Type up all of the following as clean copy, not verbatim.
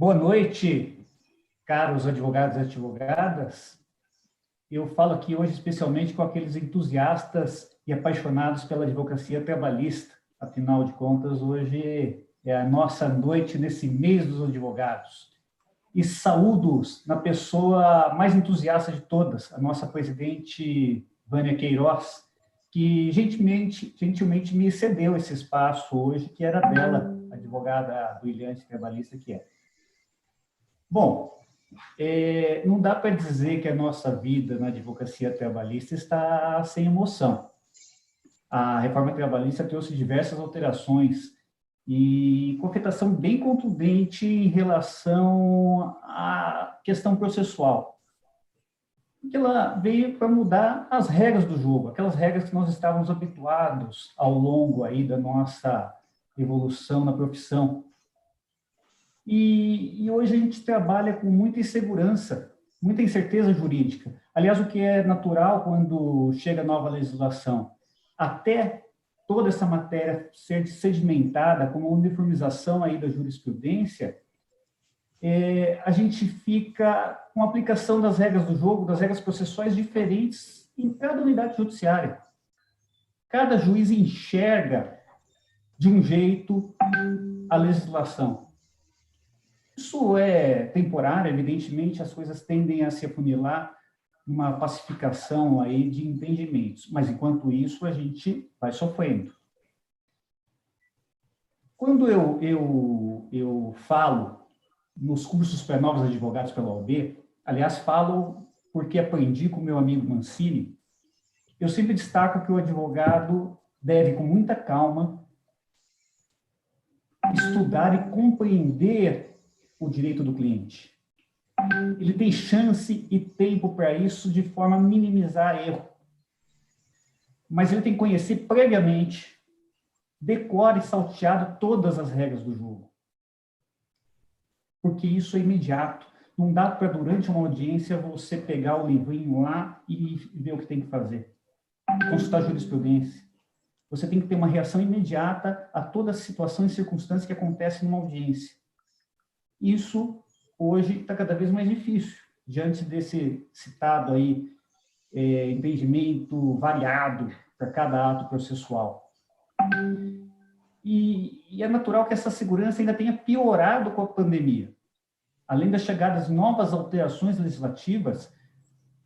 Boa noite, caros advogados e advogadas. Eu falo aqui hoje especialmente com aqueles entusiastas e apaixonados pela advocacia trabalhista. Afinal de contas, hoje é a nossa noite nesse mês dos advogados. E saúdo-os na pessoa mais entusiasta de todas, a nossa presidente Vânia Queiroz, que gentilmente me cedeu esse espaço hoje, que era dela, advogada brilhante trabalhista que é. Bom, não dá para dizer que a nossa vida na advocacia trabalhista está sem emoção. A reforma trabalhista trouxe diversas alterações e com afetação bem contundente em relação à questão processual. Porque ela veio para mudar as regras do jogo, aquelas regras que nós estávamos habituados ao longo aí da nossa evolução na profissão. E hoje a gente trabalha com muita insegurança, muita incerteza jurídica. Aliás, o que é natural quando chega nova legislação. Até toda essa matéria ser sedimentada com uma uniformização aí da jurisprudência, a gente fica com a aplicação das regras do jogo, das regras processuais diferentes em cada unidade judiciária. Cada juiz enxerga de um jeito a legislação. Isso é temporário, evidentemente, as coisas tendem a se afunilar numa pacificação aí de entendimentos, mas, enquanto isso, a gente vai sofrendo. Quando eu falo nos cursos para novos advogados pela OAB, aliás, falo porque aprendi com meu amigo Mancini, eu sempre destaco que o advogado deve, com muita calma, estudar e compreender o direito do cliente. Ele tem chance e tempo para isso de forma a minimizar erro. Mas ele tem que conhecer previamente, decore e salteado todas as regras do jogo. Porque isso é imediato. Não dá para, durante uma audiência, você pegar o livrinho lá e ver o que tem que fazer. Consultar jurisprudência. Você tem que ter uma reação imediata a toda a situação e circunstância que acontece numa audiência. Isso, hoje, está cada vez mais difícil, diante desse citado aí, entendimento variado para cada ato processual. E é natural que essa segurança ainda tenha piorado com a pandemia. Além das chegadas de novas alterações legislativas,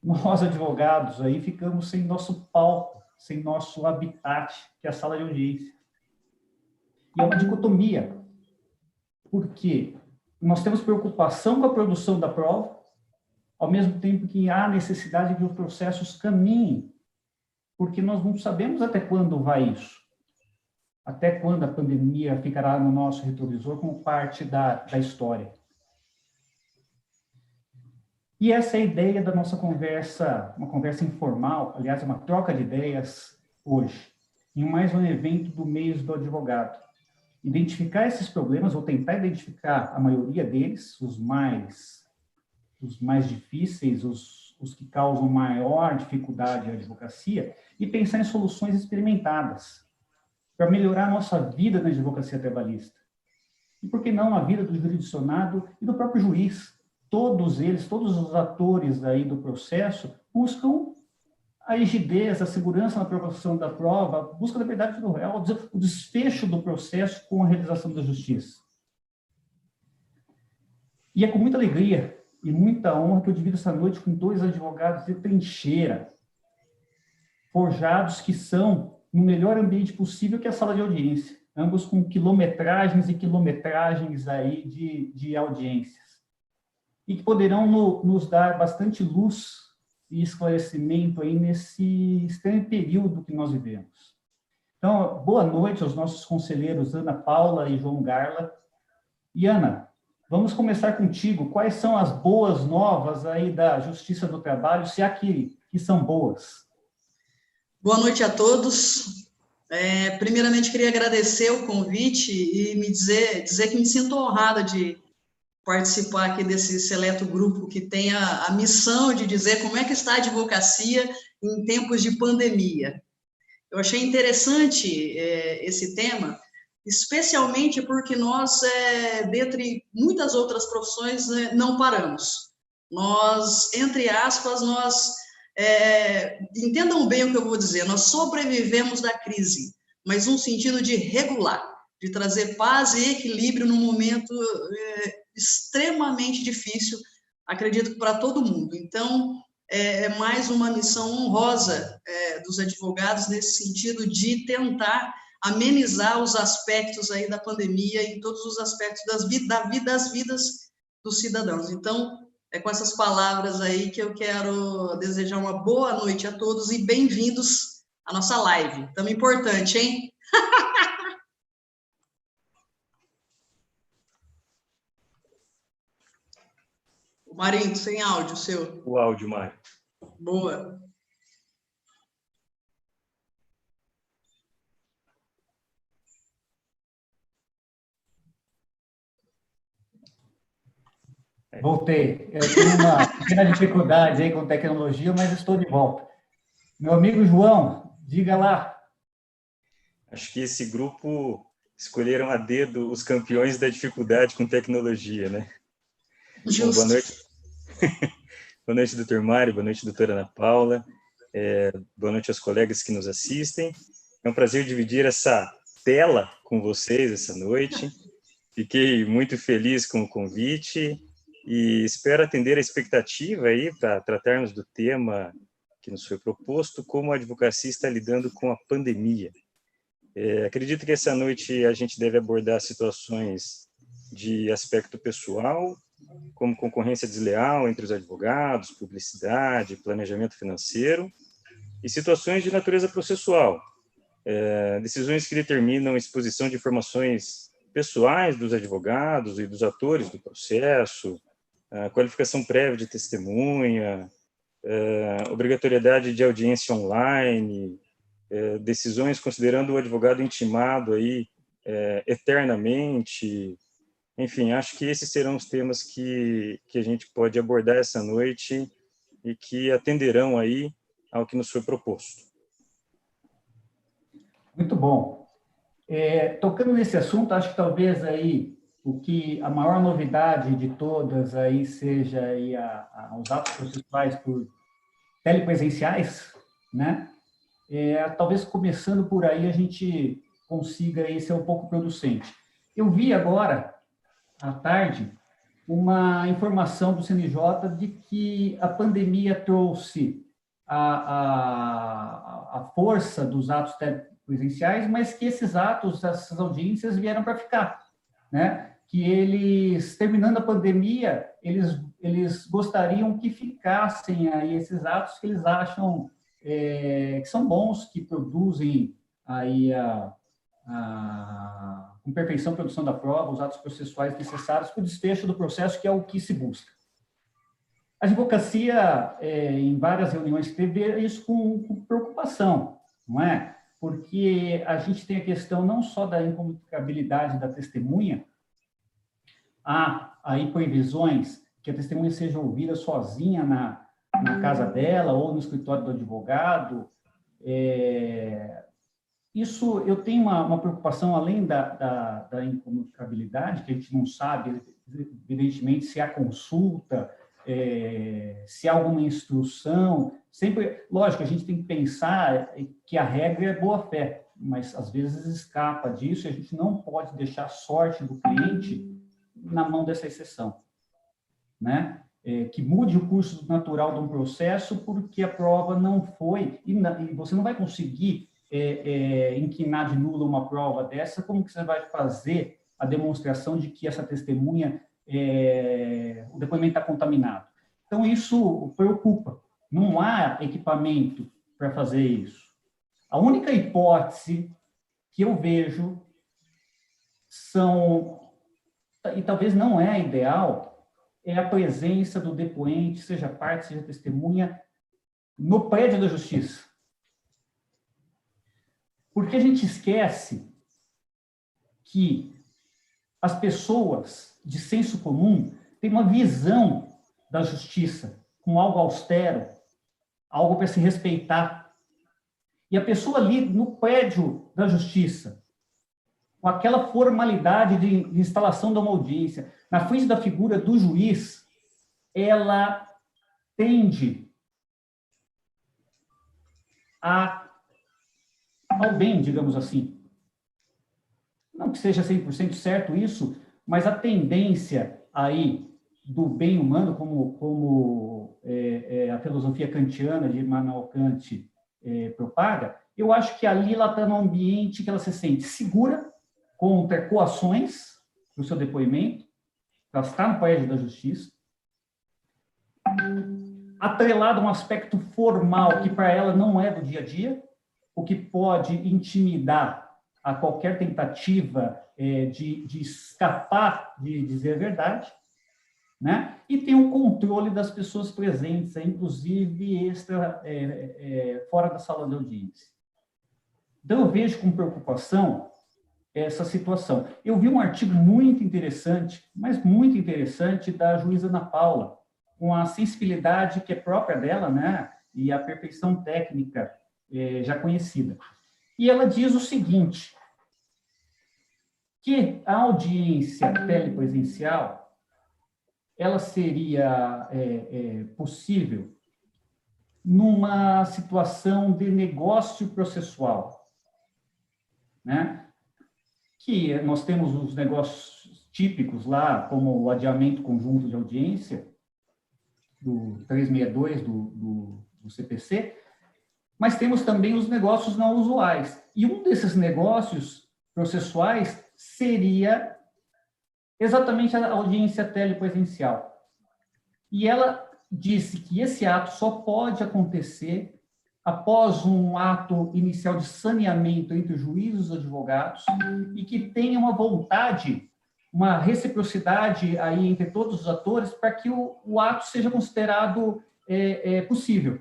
nós, advogados, aí ficamos sem nosso palco, sem nosso habitat, que é a sala de audiência. E é uma dicotomia, porque nós temos preocupação com a produção da prova, ao mesmo tempo que há necessidade de que os processos caminhem, porque nós não sabemos até quando vai isso, até quando a pandemia ficará no nosso retrovisor como parte da história. E essa é a ideia da nossa conversa, uma conversa informal, aliás, uma troca de ideias hoje, em mais um evento do mês do advogado. Identificar esses problemas, ou tentar identificar a maioria deles, os mais difíceis, os que causam maior dificuldade à advocacia, e pensar em soluções experimentadas para melhorar a nossa vida na advocacia trabalhista. E por que não a vida do jurisdicionado e do próprio juiz? Todos eles, todos os atores aí do processo buscam a rigidez, a segurança na aprovação da prova, a busca da verdade do réu, o desfecho do processo com a realização da justiça. E é com muita alegria e muita honra que eu divido essa noite com dois advogados de trincheira, forjados que são no melhor ambiente possível, que é a sala de audiência, ambos com quilometragens e quilometragens aí de audiências, e que poderão nos dar bastante luz e esclarecimento aí nesse estranho período que nós vivemos. Então, boa noite aos nossos conselheiros Ana Paula e João Garla. E Ana, vamos começar contigo. Quais são as boas novas aí da Justiça do Trabalho, se há que são boas? Boa noite a todos. Primeiramente, queria agradecer o convite e dizer que me sinto honrada de participar aqui desse seleto grupo que tem a missão de dizer como é que está a advocacia em tempos de pandemia. Eu achei interessante esse tema, especialmente porque nós, dentre muitas outras profissões, não paramos. Nós, entre aspas, entendam bem o que eu vou dizer, nós sobrevivemos da crise, mas no sentido de regular, de trazer paz e equilíbrio num momento extremamente difícil, acredito que para todo mundo. Então, é mais uma missão honrosa dos advogados nesse sentido de tentar amenizar os aspectos aí da pandemia e todos os aspectos das vidas dos cidadãos. Então, é com essas palavras aí que eu quero desejar uma boa noite a todos e bem-vindos à nossa live. Tão importante, hein? Marinho, sem áudio, seu. O áudio, Mário. Boa. Voltei. Eu tive uma pequena dificuldade aí com tecnologia, mas estou de volta. Meu amigo João, diga lá. Acho que esse grupo escolheram a dedo os campeões da dificuldade com tecnologia, né? Justo. Bom, boa noite. Boa noite, doutor Mário. Boa noite, doutora Ana Paula. Boa noite aos colegas que nos assistem. É um prazer dividir essa tela com vocês essa noite. Fiquei muito feliz com o convite e espero atender a expectativa aí para tratarmos do tema que nos foi proposto, como a advocacia está lidando com a pandemia. Acredito que essa noite a gente deve abordar situações de aspecto pessoal, como concorrência desleal entre os advogados, publicidade, planejamento financeiro, e situações de natureza processual, decisões que determinam a exposição de informações pessoais dos advogados e dos atores do processo, a qualificação prévia de testemunha, obrigatoriedade de audiência online, decisões considerando o advogado intimado aí eternamente. Enfim, acho que esses serão os temas que a gente pode abordar essa noite e que atenderão aí ao que nos foi proposto. Muito bom. Tocando nesse assunto, acho que talvez aí a maior novidade de todas aí seja aí os atos processuais por telepresenciais, né? Talvez começando por aí a gente consiga aí ser um pouco producente. Eu vi agora, à tarde, uma informação do CNJ de que a pandemia trouxe a força dos atos telepresenciais, mas que esses atos, essas audiências vieram para ficar, né? Que eles, terminando a pandemia, eles gostariam que ficassem aí esses atos que eles acham que são bons, que produzem aí com perfeição a produção da prova, os atos processuais necessários para o desfecho do processo, que é o que se busca. A advocacia, em várias reuniões, teve isso com preocupação, não é? Porque a gente tem a questão não só da incomunicabilidade da testemunha, há aí previsões que a testemunha seja ouvida sozinha na casa dela ou no escritório do advogado. Isso, eu tenho uma preocupação, além da incomunicabilidade, que a gente não sabe, evidentemente, se há consulta, se há alguma instrução. Sempre, lógico, a gente tem que pensar que a regra é boa-fé, mas às vezes escapa disso e a gente não pode deixar a sorte do cliente na mão dessa exceção, né? Que mude o curso natural de um processo porque a prova não foi, e você não vai conseguir inquinar de nula uma prova dessa. Como que você vai fazer a demonstração de que essa testemunha, o depoimento está contaminado? Então, isso preocupa. Não há equipamento para fazer isso. A única hipótese que eu vejo e talvez não é a ideal, é a presença do depoente, seja parte, seja testemunha, no prédio da justiça. Porque a gente esquece que as pessoas de senso comum têm uma visão da justiça com algo austero, algo para se respeitar. E a pessoa ali no prédio da justiça, com aquela formalidade de instalação de uma audiência, na frente da figura do juiz, ela tende ao bem, digamos assim. Não que seja 100% certo isso, mas a tendência aí do bem humano, como a filosofia kantiana de Immanuel Kant propaga, eu acho que ali ela está num ambiente que ela se sente segura contra coações do seu depoimento, ela está no país da justiça, atrelado a um aspecto formal que para ela não é do dia a dia, o que pode intimidar a qualquer tentativa de escapar de dizer a verdade, né? E tem um controle das pessoas presentes, inclusive fora da sala de audiência. Então, eu vejo com preocupação essa situação. Eu vi um artigo muito interessante, mas muito interessante, da juíza Ana Paula, com a sensibilidade que é própria dela, né? E a perfeição técnica já conhecida. E ela diz o seguinte, que a audiência telepresencial ela seria possível numa situação de negócio processual, né? Que nós temos os negócios típicos lá, como o adiamento conjunto de audiência, do 362 do CPC, mas temos também os negócios não usuais. E um desses negócios processuais seria exatamente a audiência telepresencial. E ela disse que esse ato só pode acontecer após um ato inicial de saneamento entre os juízes e os advogados e que tenha uma vontade, uma reciprocidade aí entre todos os atores para que o ato seja considerado possível.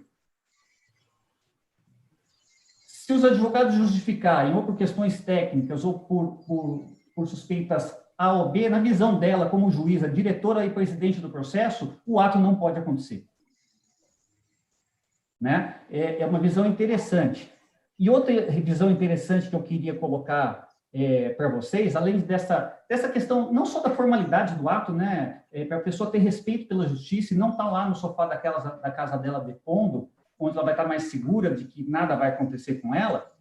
Se os advogados justificarem, ou por questões técnicas, ou por suspeitas A ou B, na visão dela, como juíza, diretora e presidente do processo, o ato não pode acontecer. Né? É uma visão interessante. E outra visão interessante que eu queria colocar para vocês, além dessa questão, não só da formalidade do ato, né? Para a pessoa ter respeito pela justiça e não estar lá no sofá da casa dela depondo, onde ela vai estar mais segura de que nada vai acontecer com ela,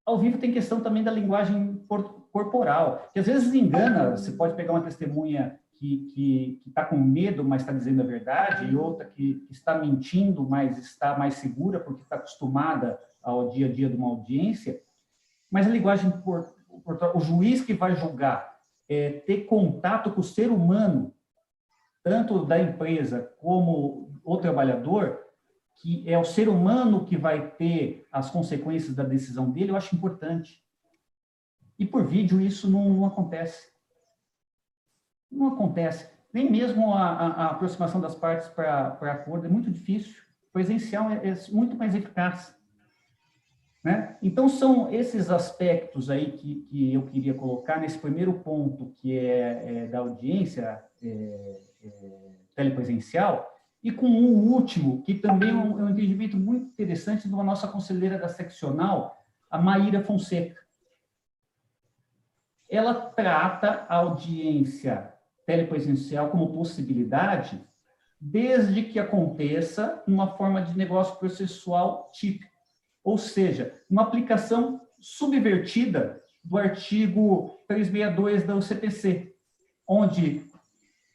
ao vivo tem questão também da linguagem corporal, que às vezes engana. Você pode pegar uma testemunha que está com medo, mas está dizendo a verdade, e outra que está mentindo, mas está mais segura porque está acostumada ao dia a dia de uma audiência. Mas a linguagem corporal, o juiz que vai julgar, ter contato com o ser humano, tanto da empresa como o trabalhador, que é o ser humano que vai ter as consequências da decisão dele, eu acho importante. E por vídeo isso não acontece. Não acontece. Nem mesmo a aproximação das partes para acordo é muito difícil. Presencial é muito mais eficaz. Né? Então, são esses aspectos aí que eu queria colocar nesse primeiro ponto, que é da audiência telepresencial, e com um último, que também é um entendimento muito interessante de uma nossa conselheira da seccional, a Maíra Fonseca. Ela trata a audiência telepresencial como possibilidade desde que aconteça uma forma de negócio processual típico, ou seja, uma aplicação subvertida do artigo 362 da UCPC, onde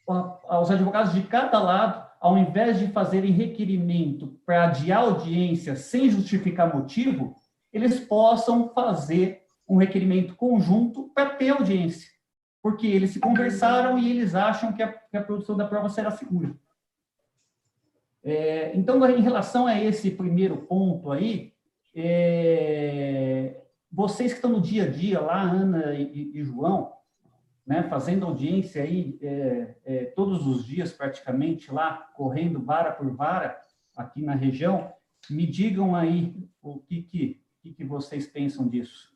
os advogados de cada lado, ao invés de fazerem requerimento para adiar a audiência sem justificar motivo, eles possam fazer um requerimento conjunto para ter audiência, porque eles se conversaram e eles acham que a produção da prova será segura. Então, em relação a esse primeiro ponto aí, vocês que estão no dia a dia lá, Ana e João, né, fazendo audiência aí todos os dias praticamente lá, correndo vara por vara aqui na região, me digam aí o que vocês pensam disso.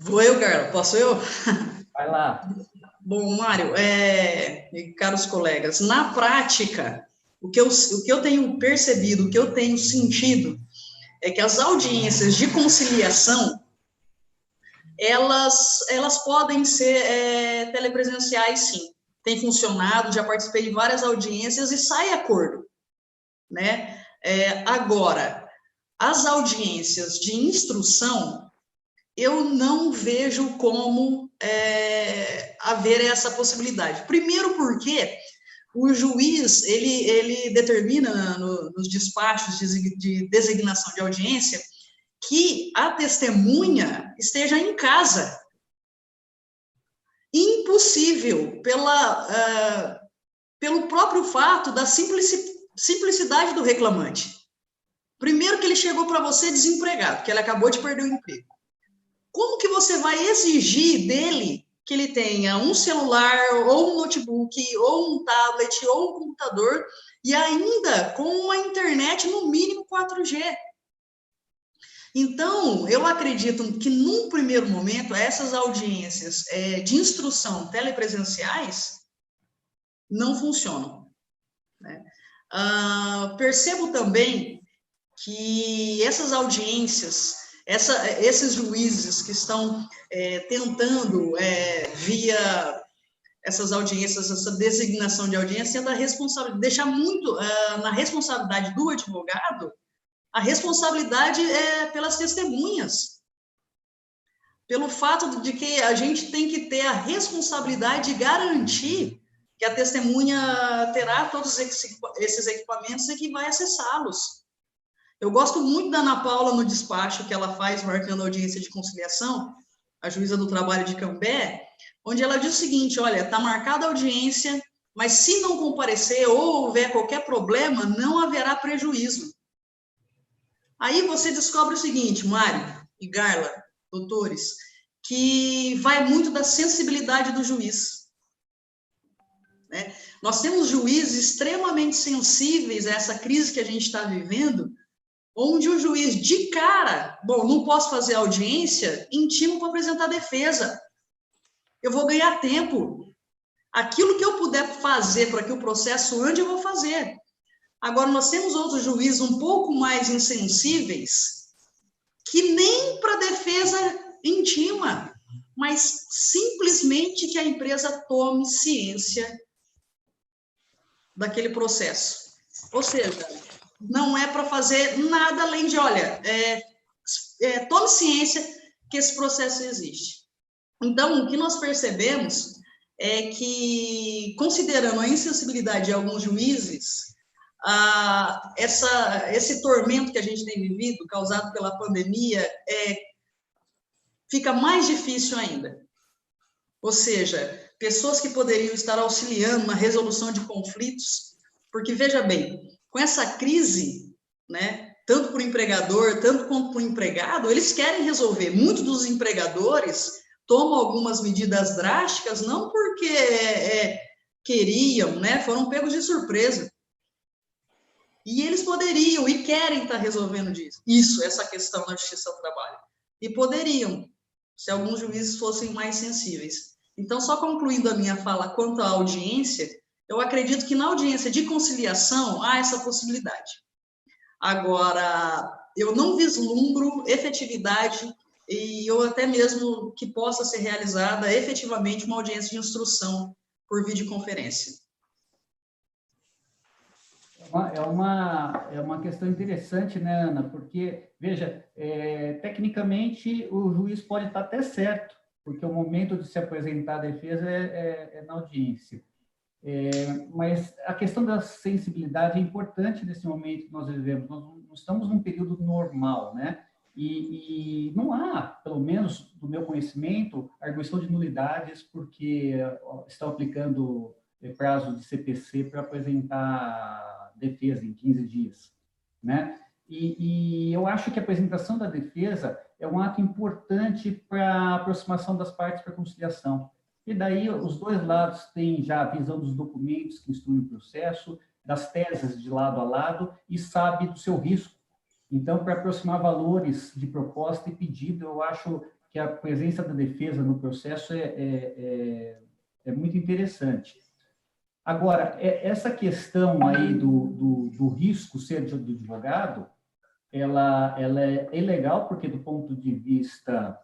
Vou eu, Carla? Posso eu? Vai lá. Bom, Mário, caros colegas, na prática, o que eu tenho percebido, o que eu tenho sentido, é que as audiências de conciliação, elas podem ser telepresenciais, sim. Tem funcionado, já participei de várias audiências e sai acordo, né? Agora, as audiências de instrução, eu não vejo como haver essa possibilidade. Primeiro porque o juiz, ele determina nos despachos de designação de audiência que a testemunha esteja em casa. Impossível, pelo próprio fato da simplicidade do reclamante. Primeiro que ele chegou para você desempregado, que ele acabou de perder o emprego. Como que você vai exigir dele que ele tenha um celular, ou um notebook, ou um tablet, ou um computador, e ainda com uma internet no mínimo 4G? Então, eu acredito que, num primeiro momento, essas audiências de instrução telepresenciais não funcionam, né? Percebo também que essas audiências, esses juízes que estão tentando, via essas audiências, essa designação de audiência, deixar muito na responsabilidade do advogado a responsabilidade pelas testemunhas, pelo fato de que a gente tem que ter a responsabilidade de garantir que a testemunha terá todos esses equipamentos e que vai acessá-los. Eu gosto muito da Ana Paula no despacho que ela faz, marcando a audiência de conciliação, a juíza do trabalho de Cambé, onde ela diz o seguinte: olha, está marcada a audiência, mas se não comparecer ou houver qualquer problema, não haverá prejuízo. Aí você descobre o seguinte, Mário e Garla, doutores, que vai muito da sensibilidade do juiz, né? Nós temos juízes extremamente sensíveis a essa crise que a gente está vivendo, onde o juiz, de cara, bom, não posso fazer audiência, intimo para apresentar defesa. Eu vou ganhar tempo. Aquilo que eu puder fazer para que o processo ande, eu vou fazer. Agora, nós temos outros juízes um pouco mais insensíveis, que nem para defesa intima, mas simplesmente que a empresa tome ciência daquele processo. Ou seja, não é para fazer nada além de, olha, tome ciência que esse processo existe. Então, o que nós percebemos é que, considerando a insensibilidade de alguns juízes, esse tormento que a gente tem vivido, causado pela pandemia, fica mais difícil ainda. Ou seja, pessoas que poderiam estar auxiliando na resolução de conflitos, porque, veja bem, com essa crise, né, tanto para o empregador, tanto quanto para o empregado, eles querem resolver. Muitos dos empregadores tomam algumas medidas drásticas, não porque queriam, né, foram pegos de surpresa. E eles poderiam e querem estar resolvendo essa questão na Justiça do Trabalho. E poderiam, se alguns juízes fossem mais sensíveis. Então, só concluindo a minha fala quanto à audiência, eu acredito que na audiência de conciliação há essa possibilidade. Agora, eu não vislumbro efetividade e eu até mesmo que possa ser realizada efetivamente uma audiência de instrução por videoconferência. É uma questão interessante, né, Ana? Porque, veja, tecnicamente o juiz pode estar até certo, porque o momento de se apresentar a defesa é na audiência. Mas a questão da sensibilidade é importante nesse momento que nós vivemos. Nós não estamos num período normal, né? E não há, pelo menos do meu conhecimento, arguição de nulidades porque estão aplicando prazo de CPC para apresentar defesa em 15 dias, né? E eu acho que a apresentação da defesa é um ato importante para a aproximação das partes para a conciliação. E daí os dois lados têm já a visão dos documentos que instruem o processo, das teses de lado a lado e sabe do seu risco. Então, para aproximar valores de proposta e pedido, eu acho que a presença da defesa no processo é muito interessante. Agora, essa questão aí do risco ser do advogado, ela é ilegal porque, do ponto de vista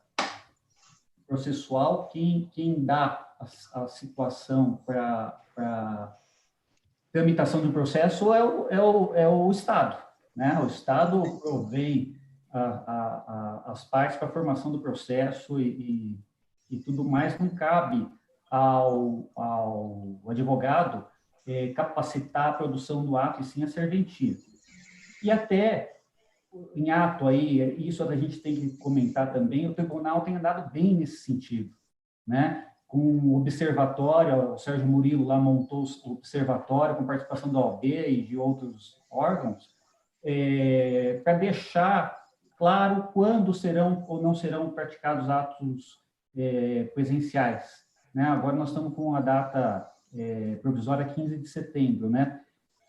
processual, quem dá a situação para tramitação do processo é o Estado, né? O Estado provém as partes para a formação do processo e tudo mais. Não cabe ao advogado capacitar a produção do ato, e sim a serventia. E até em ato aí, isso a gente tem que comentar também, o tribunal tem andado bem nesse sentido, né? Com o observatório, o Sérgio Murilo lá montou o observatório com participação da OAB e de outros órgãos, para deixar claro quando serão ou não serão praticados atos presenciais, né? Agora nós estamos com a data provisória 15 de setembro, né?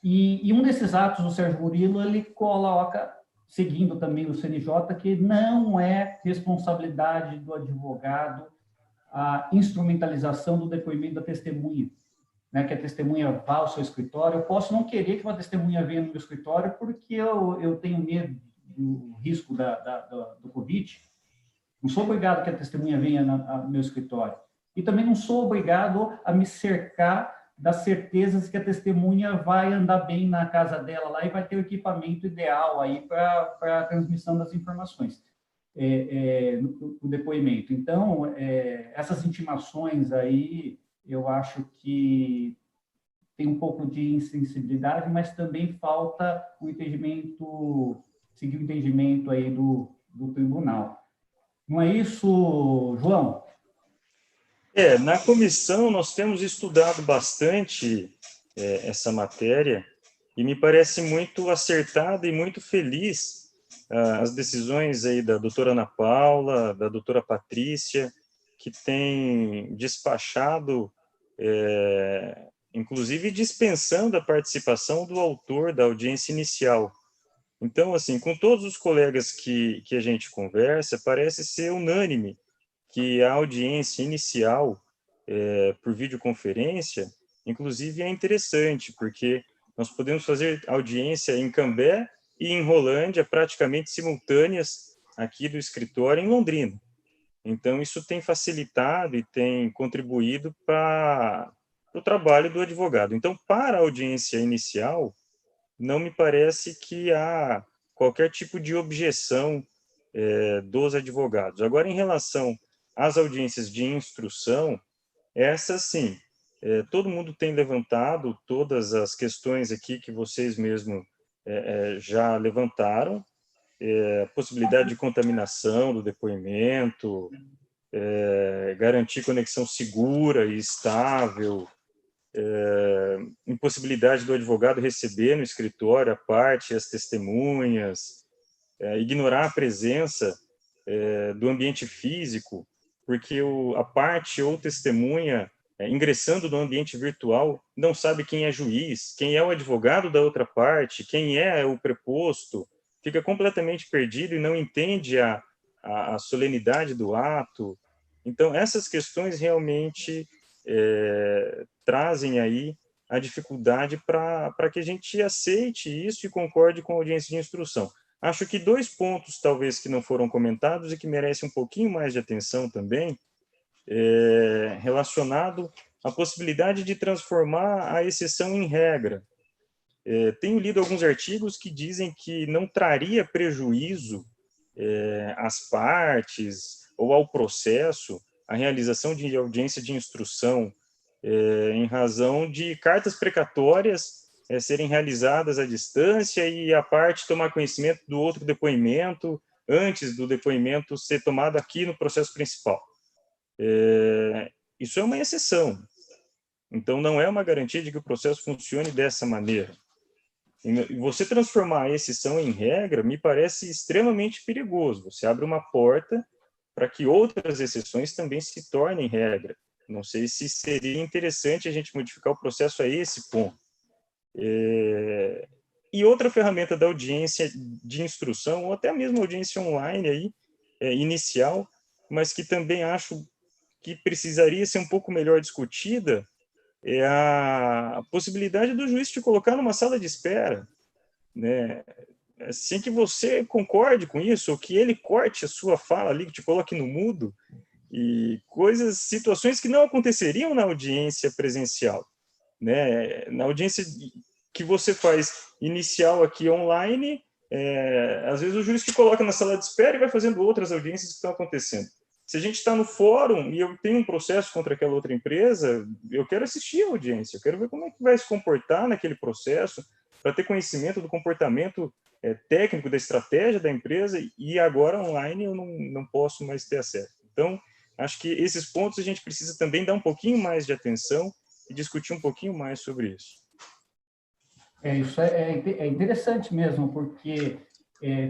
E um desses atos, o Sérgio Murilo, ele coloca, seguindo também o CNJ, que não é responsabilidade do advogado a instrumentalização do depoimento da testemunha, né? Que a testemunha vá ao seu escritório. Eu posso não querer que uma testemunha venha no meu escritório porque eu tenho medo do risco do Covid. Não sou obrigado que a testemunha venha no meu escritório. E também não sou obrigado a me cercar das certezas que a testemunha vai andar bem na casa dela lá e vai ter o equipamento ideal aí para a transmissão das informações no depoimento. Então, essas intimações aí, eu acho que tem um pouco de insensibilidade, mas também falta o entendimento, seguir o entendimento aí do tribunal. Não é isso, João? Na comissão nós temos estudado bastante essa matéria e me parece muito acertada e muito feliz as decisões aí da doutora Ana Paula, da doutora Patrícia, que tem despachado, inclusive dispensando a participação do autor da audiência inicial. Então, assim, com todos os colegas que a gente conversa, parece ser unânime que a audiência inicial por videoconferência, inclusive, é interessante, porque nós podemos fazer audiência em Cambé e em Rolândia, praticamente simultâneas, aqui do escritório em Londrina. Então, isso tem facilitado e tem contribuído para o trabalho do advogado. Então, para a audiência inicial, não me parece que há qualquer tipo de objeção dos advogados. Agora, em relação às audiências de instrução, essas sim, todo mundo tem levantado todas as questões aqui que vocês mesmos já levantaram, possibilidade de contaminação do depoimento, garantir conexão segura e estável, impossibilidade do advogado receber no escritório a parte e as testemunhas, ignorar a presença do ambiente físico, porque a parte ou testemunha, ingressando no ambiente virtual, não sabe quem é juiz, quem é o advogado da outra parte, quem é o preposto, fica completamente perdido e não entende a solenidade do ato. Então, essas questões realmente trazem aí a dificuldade para que a gente aceite isso e concorde com a audiência de instrução. Acho que 2 pontos, talvez, que não foram comentados e que merecem um pouquinho mais de atenção também, relacionado à possibilidade de transformar a exceção em regra. Tenho lido alguns artigos que dizem que não traria prejuízo às partes ou ao processo a realização de audiência de instrução em razão de cartas precatórias serem realizadas à distância e a parte tomar conhecimento do outro depoimento antes do depoimento ser tomado aqui no processo principal. Isso é uma exceção. Então, não é uma garantia de que o processo funcione dessa maneira. E você transformar a exceção em regra me parece extremamente perigoso. Você abre uma porta para que outras exceções também se tornem regra. Não sei se seria interessante a gente modificar o processo a esse ponto. E outra ferramenta da audiência de instrução, ou até mesmo audiência online aí, inicial, mas que também acho que precisaria ser um pouco melhor discutida, é a possibilidade do juiz te colocar numa sala de espera, né? sem que você concorde com isso, ou que ele corte a sua fala ali, que te coloque no mudo, e situações que não aconteceriam na audiência presencial, né? Na audiência que você faz inicial aqui online, às vezes o juiz te coloca na sala de espera e vai fazendo outras audiências que estão acontecendo. Se a gente está no fórum e eu tenho um processo contra aquela outra empresa, eu quero assistir a audiência, eu quero ver como é que vai se comportar naquele processo, para ter conhecimento do comportamento técnico, da estratégia da empresa, e agora online eu não posso mais ter acesso. Então, acho que esses pontos a gente precisa também dar um pouquinho mais de atenção e discutir um pouquinho mais sobre isso. Isso é interessante mesmo, porque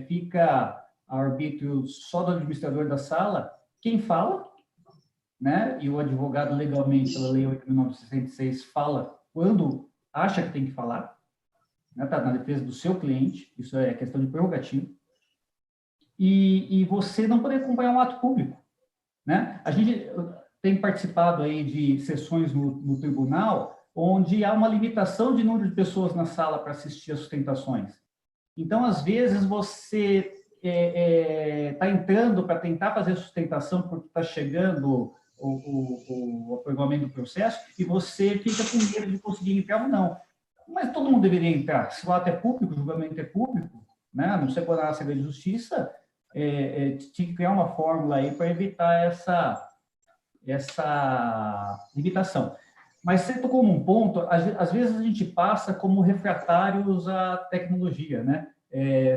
fica a arbítrio só do administrador da sala quem fala, né? E o advogado, legalmente, pela Lei 8.966, fala quando acha que tem que falar, né? Tá na defesa do seu cliente, isso é questão de prerrogativa. E você não poder acompanhar um ato público, né? A gente tem participado aí de sessões no tribunal onde há uma limitação de número de pessoas na sala para assistir às sustentações. Então, às vezes, você está entrando para tentar fazer a sustentação porque está chegando o aprovamento do processo e você fica com medo de conseguir entrar ou não. Mas todo mundo deveria entrar. Se o ato é público, o julgamento é público, né? A não ser quando há segredo de justiça, tinha que criar uma fórmula aí para evitar essa limitação. Mas você tocou num ponto, às vezes a gente passa como refratários à tecnologia, né?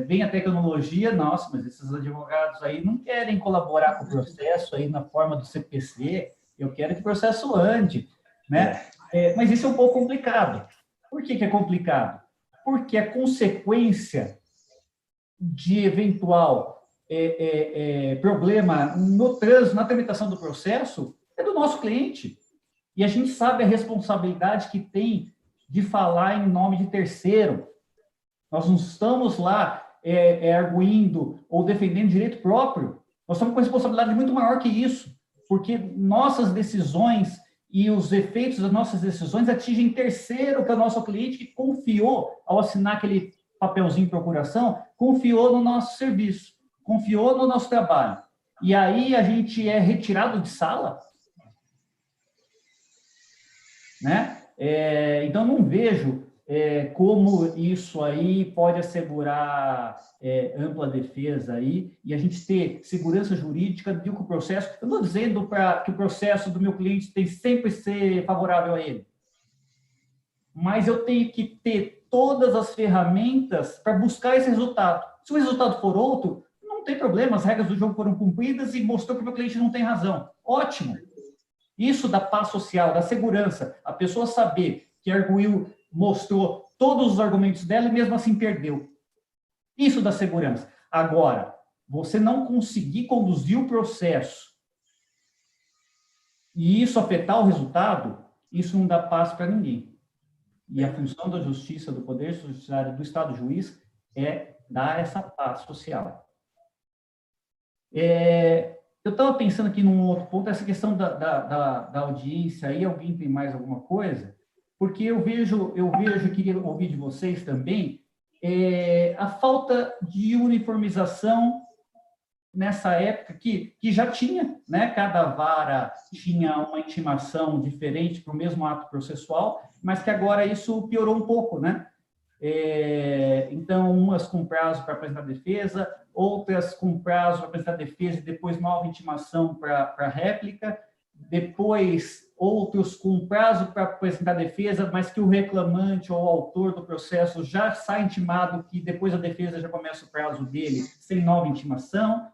Vem a tecnologia, nossa, mas esses advogados aí não querem colaborar com o processo aí na forma do CPC, eu quero que o processo ande, né? Mas isso é um pouco complicado. Por que é complicado? Porque a consequência de eventual problema no trânsito, na tramitação do processo, é do nosso cliente. E a gente sabe a responsabilidade que tem de falar em nome de terceiro. Nós não estamos lá arguindo ou defendendo direito próprio. Nós estamos com responsabilidade muito maior que isso, porque nossas decisões e os efeitos das nossas decisões atingem terceiro, que é o nosso cliente, que confiou, ao assinar aquele papelzinho de procuração, confiou no nosso serviço, confiou no nosso trabalho. E aí a gente é retirado de sala, né? Então, não vejo como isso aí pode assegurar ampla defesa aí e a gente ter segurança jurídica de que o processo... Eu não estou dizendo que o processo do meu cliente tem sempre ser favorável a ele, mas eu tenho que ter todas as ferramentas para buscar esse resultado. Se o resultado for outro, não tem problema, as regras do jogo foram cumpridas e mostrou que o meu cliente não tem razão. Ótimo! Isso da paz social, da segurança, a pessoa saber que arguiu, mostrou todos os argumentos dela e mesmo assim perdeu. Isso da segurança. Agora, você não conseguir conduzir o processo e isso afetar o resultado, isso não dá paz para ninguém. E a função da justiça, do poder judiciário, do Estado juiz, é dar essa paz social. Eu estava pensando aqui num outro ponto, essa questão da audiência, aí alguém tem mais alguma coisa? Porque eu vejo, queria ouvir de vocês também, a falta de uniformização nessa época que já tinha, né? Cada vara tinha uma intimação diferente para o mesmo ato processual, mas que agora isso piorou um pouco, né? Então, umas com prazo para apresentar defesa, outras com prazo para apresentar defesa e depois nova intimação para réplica, depois outros com prazo para apresentar defesa, mas que o reclamante ou o autor do processo já sai intimado que depois da defesa já começa o prazo dele sem nova intimação,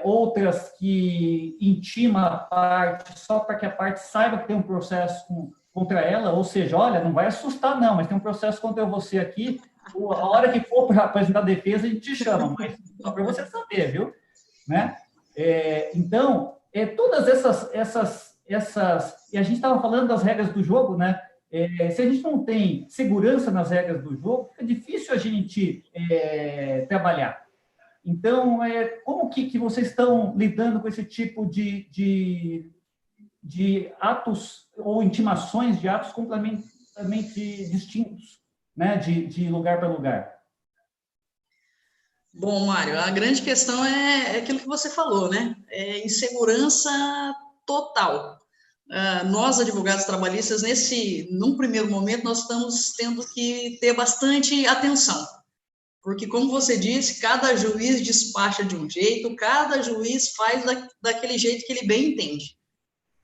outras que intima a parte só para que a parte saiba que tem um processo contra ela, ou seja, olha, não vai assustar não, mas tem um processo contra você aqui, a hora que for para apresentar defesa, a gente te chama, mas só para você saber, viu? Né? Então, todas essas... E a gente estava falando das regras do jogo, né? Se a gente não tem segurança nas regras do jogo, é difícil a gente trabalhar. Então, como que vocês estão lidando com esse tipo de atos ou intimações de atos completamente distintos, né, de lugar para lugar? Bom, Mário, a grande questão é aquilo que você falou, né? É insegurança total. Nós, advogados trabalhistas, num primeiro momento, nós estamos tendo que ter bastante atenção, porque, como você disse, cada juiz despacha de um jeito, cada juiz faz daquele jeito que ele bem entende.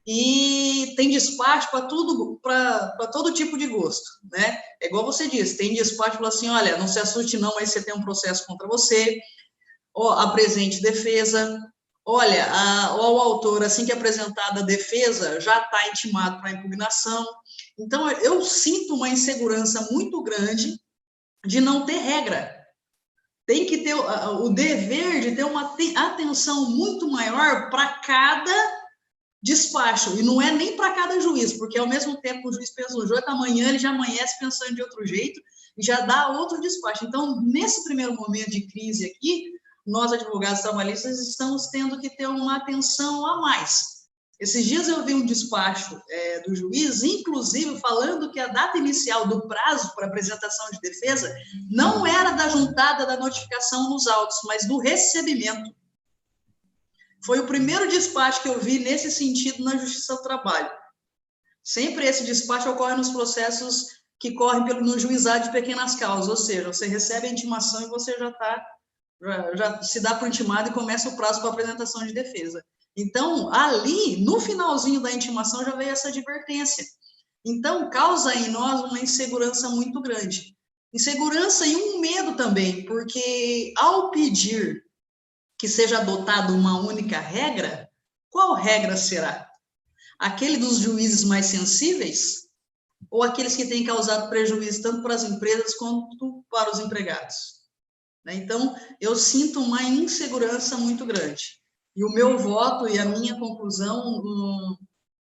E tem despacho para tudo, para todo tipo de gosto, né? É igual você disse, tem despacho que fala assim, olha, não se assuste não, mas você tem um processo contra você, apresente defesa, olha, o autor, assim que apresentada a defesa, já está intimado para impugnação. Então, eu sinto uma insegurança muito grande de não ter regra. Tem que ter o dever de ter uma atenção muito maior para cada despacho, e não é nem para cada juiz, porque ao mesmo tempo que o juiz pensa no jeito, amanhã ele já amanhece pensando de outro jeito e já dá outro despacho. Então, nesse primeiro momento de crise aqui, nós, advogados trabalhistas, estamos tendo que ter uma atenção a mais. Esses dias eu vi um despacho do juiz, inclusive falando que a data inicial do prazo para apresentação de defesa não era da juntada da notificação nos autos, mas do recebimento. Foi o primeiro despacho que eu vi nesse sentido na Justiça do Trabalho. Sempre esse despacho ocorre nos processos que correm no juizado de pequenas causas, ou seja, você recebe a intimação e você já se dá por intimado e começa o prazo para apresentação de defesa. Então, ali, no finalzinho da intimação, já veio essa advertência. Então, causa em nós uma insegurança muito grande. Insegurança e um medo também, porque ao pedir que seja adotada uma única regra, qual regra será? Aquele dos juízes mais sensíveis ou aqueles que têm causado prejuízo tanto para as empresas quanto para os empregados? Então, eu sinto uma insegurança muito grande. E o meu voto e a minha conclusão,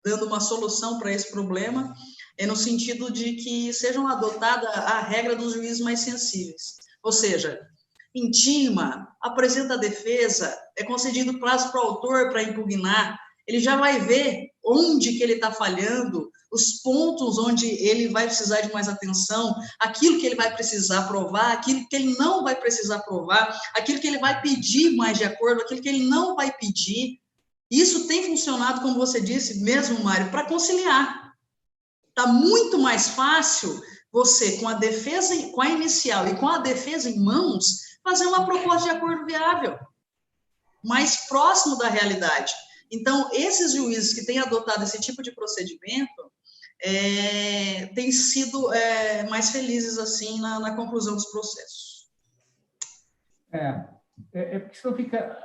dando uma solução para esse problema, é no sentido de que sejam adotada a regra dos juízes mais sensíveis. Ou seja, intima, apresenta a defesa, é concedido prazo para o autor para impugnar, ele já vai ver onde que ele está falhando, os pontos onde ele vai precisar de mais atenção, aquilo que ele vai precisar provar, aquilo que ele não vai precisar provar, aquilo que ele vai pedir mais de acordo, aquilo que ele não vai pedir. Isso tem funcionado, como você disse mesmo, Mário, para conciliar. Está muito mais fácil você, com a defesa, com a inicial e com a defesa em mãos, fazer uma proposta de acordo viável, mais próximo da realidade. Então, esses juízes que têm adotado esse tipo de procedimento têm sido mais felizes, assim, na conclusão dos processos. Porque senão fica...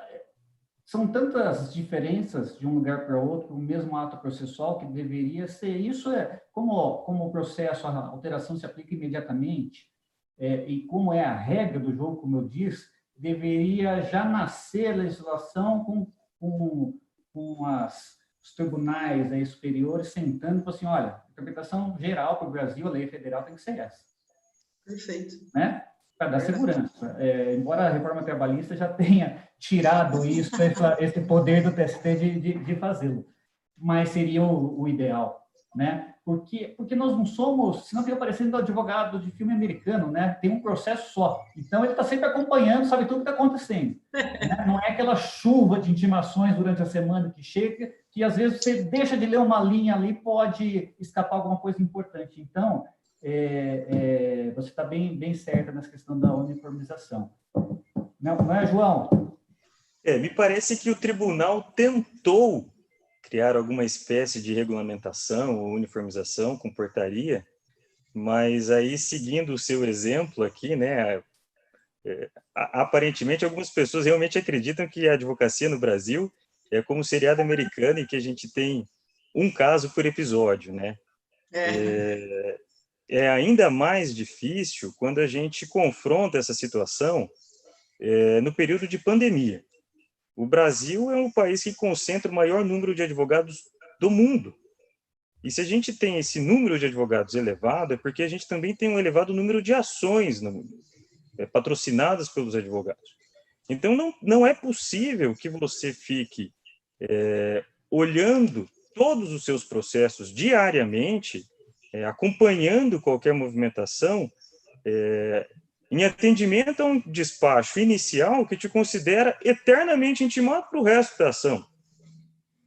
São tantas diferenças de um lugar para outro, o mesmo ato processual que deveria ser... Isso como o processo, a alteração se aplica imediatamente, e como é a regra do jogo, como eu disse, deveria já nascer a legislação com os tribunais aí superiores sentando e falando assim, olha, a interpretação geral para o Brasil, a lei federal tem que ser essa. Perfeito. Né? Para dar segurança. Embora a reforma trabalhista já tenha tirado isso, esse poder do TST de fazê-lo. Mas seria o ideal, né? Porque nós não somos, senão fica parecendo advogado de filme americano, né? Tem um processo só. Então, ele está sempre acompanhando, sabe tudo que está acontecendo. Né? Não é aquela chuva de intimações durante a semana que chega, que às vezes você deixa de ler uma linha ali, pode escapar alguma coisa importante. Então, você está bem certa nessa questão da uniformização. Não é, João? Me parece que o tribunal tentou criar alguma espécie de regulamentação ou uniformização com portaria, mas aí, seguindo o seu exemplo aqui, né, aparentemente algumas pessoas realmente acreditam que a advocacia no Brasil é como um seriado americano em que a gente tem um caso por episódio, né? É ainda mais difícil quando a gente confronta essa situação no período de pandemia. O Brasil é um país que concentra o maior número de advogados do mundo. E se a gente tem esse número de advogados elevado, é porque a gente também tem um elevado número de ações patrocinadas pelos advogados. Então, não é possível que você fique olhando todos os seus processos diariamente, acompanhando qualquer movimentação, em atendimento a um despacho inicial que te considera eternamente intimado para o resto da ação.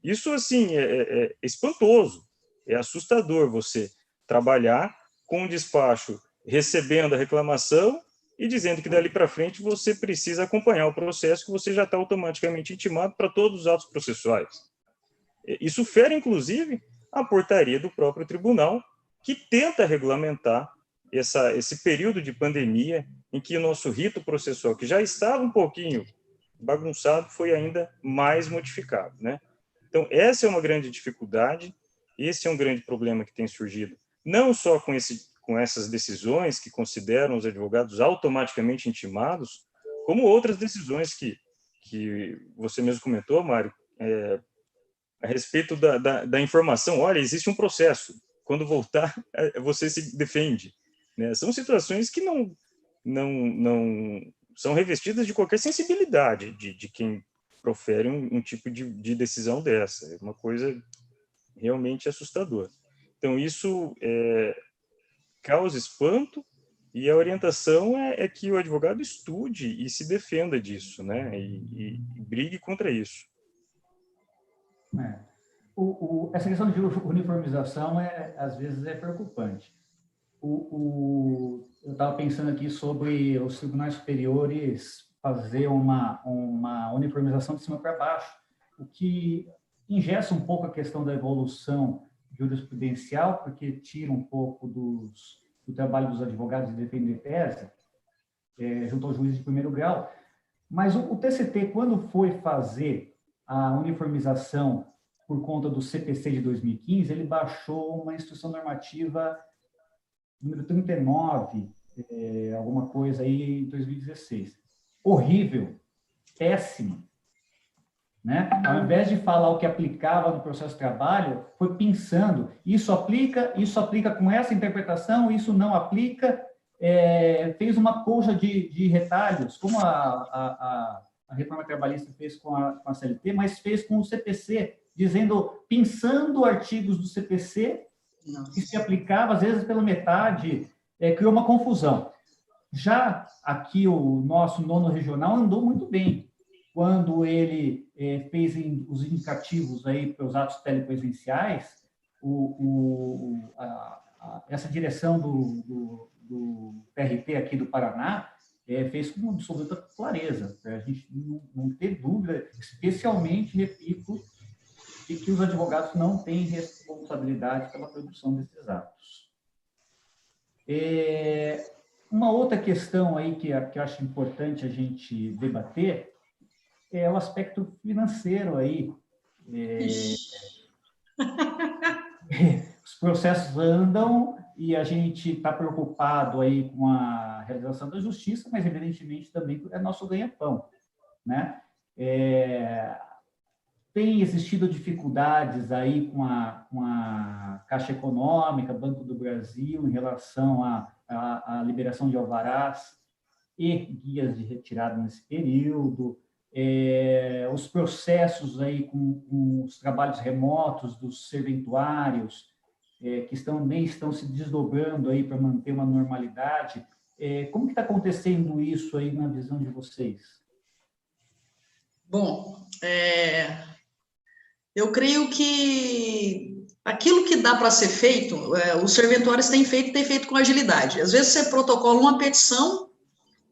Isso, assim, é espantoso, é assustador você trabalhar com um despacho recebendo a reclamação e dizendo que dali para frente você precisa acompanhar o processo, que você já está automaticamente intimado para todos os atos processuais. Isso fere, inclusive, a portaria do próprio tribunal, que tenta regulamentar esse período de pandemia em que o nosso rito processual, que já estava um pouquinho bagunçado, foi ainda mais modificado, né? Então, essa é uma grande dificuldade, esse é um grande problema que tem surgido, não só com essas decisões que consideram os advogados automaticamente intimados, como outras decisões que você mesmo comentou, Mário, a respeito da informação. Olha, existe um processo, quando voltar, você se defende, né? São situações que não são revestidas de qualquer sensibilidade de quem profere um tipo de decisão dessa. É uma coisa realmente assustadora. Então, isso causa espanto, e a orientação é que o advogado estude e se defenda disso, né? E brigue contra isso. Essa questão de uniformização, às vezes, é preocupante. Eu estava pensando aqui sobre os tribunais superiores fazer uma uniformização de cima para baixo, o que engessa um pouco a questão da evolução jurisprudencial, porque tira um pouco do trabalho dos advogados de defender tese, junto ao juiz de primeiro grau. Mas o TCT, quando foi fazer a uniformização por conta do CPC de 2015, ele baixou uma instrução normativa número 39, alguma coisa aí, em 2016. Horrível, péssimo, né? Ao invés de falar o que aplicava no processo de trabalho, foi pensando, isso aplica com essa interpretação, isso não aplica, fez uma colcha de retalhos, como a reforma trabalhista fez com a CLT, mas fez com o CPC, pensando artigos do CPC, que se aplicava, às vezes, pela metade, criou uma confusão. Já aqui, o nosso nono regional andou muito bem, quando ele fez os indicativos aí para os atos telepresenciais, essa direção do PRT aqui do Paraná fez com absoluta clareza, para a gente não ter dúvida, especialmente, repito, de que os advogados não têm responsabilidade pela produção desses atos. Uma outra questão aí que eu acho importante a gente debater é o aspecto financeiro aí. Os processos andam e a gente está preocupado aí com a realização da justiça, mas, evidentemente, também é nosso ganha-pão, né? Tem existido dificuldades aí com a Caixa Econômica, Banco do Brasil, em relação à liberação de alvarás e guias de retirada nesse período. Os processos aí com os trabalhos remotos dos serventuários, que nem estão se desdobrando aí para manter uma normalidade. Como que está acontecendo isso aí na visão de vocês? Bom, eu creio que aquilo que dá para ser feito, os serventuários têm feito com agilidade. Às vezes você protocola uma petição,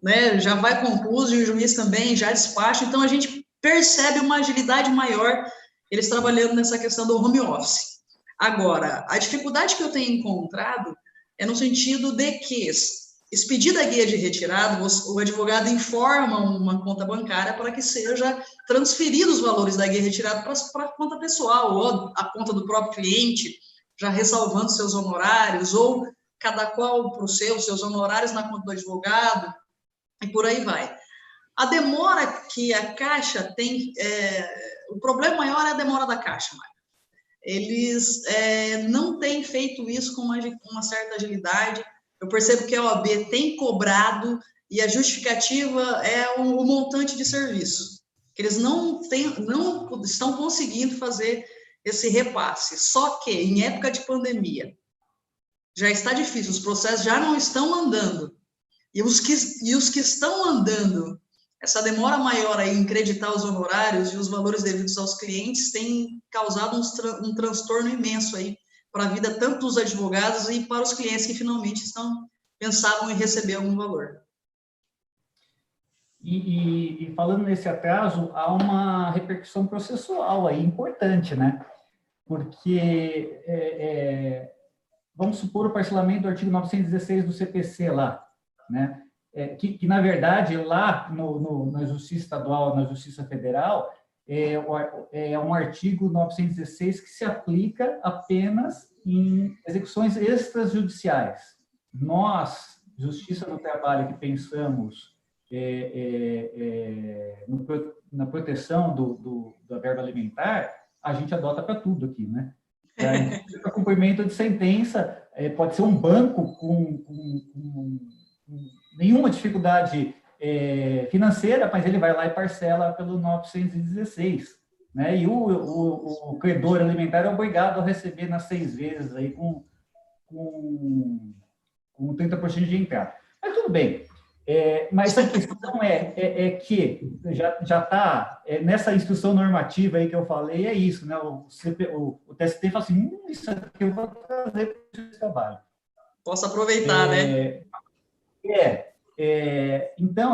né, já vai concluso e o juiz também já despacha, então a gente percebe uma agilidade maior eles trabalhando nessa questão do home office. Agora, a dificuldade que eu tenho encontrado é no sentido de que, expedida a guia de retirada, o advogado informa uma conta bancária para que seja transferidos os valores da guia retirada para a conta pessoal, ou a conta do próprio cliente, já ressalvando seus honorários, ou cada qual para os seus honorários na conta do advogado, e por aí vai. A demora que a Caixa tem, o problema maior é a demora da Caixa, Mário. Eles não têm feito isso com uma certa agilidade. Eu percebo que a OAB tem cobrado e a justificativa é o montante de serviço, que eles não estão conseguindo fazer esse repasse. Só que, em época de pandemia, já está difícil, os processos já não estão andando. E os que estão andando, essa demora maior aí em creditar os honorários e os valores devidos aos clientes tem causado um transtorno imenso aí para a vida tanto dos advogados e para os clientes que finalmente pensavam em receber algum valor. E falando nesse atraso, há uma repercussão processual aí importante, né? Porque, vamos supor o parcelamento do artigo 916 do CPC lá, né? Que na verdade, lá na Justiça Estadual, na Justiça Federal, é um artigo 916 que se aplica apenas em execuções extrajudiciais. Nós, Justiça do Trabalho, que pensamos na proteção da verba alimentar, a gente adota para tudo aqui, né? Para cumprimento de sentença, pode ser um banco com nenhuma dificuldade financeira, mas ele vai lá e parcela pelo 916, né? E o credor alimentar é obrigado a receber nas 6 vezes aí com 30% de entrada. Mas tudo bem. Mas a questão é que já está nessa instrução normativa aí que eu falei, é isso, né? O TST fala assim, isso aqui eu vou trazer para esse trabalho. Posso aproveitar, né? Então,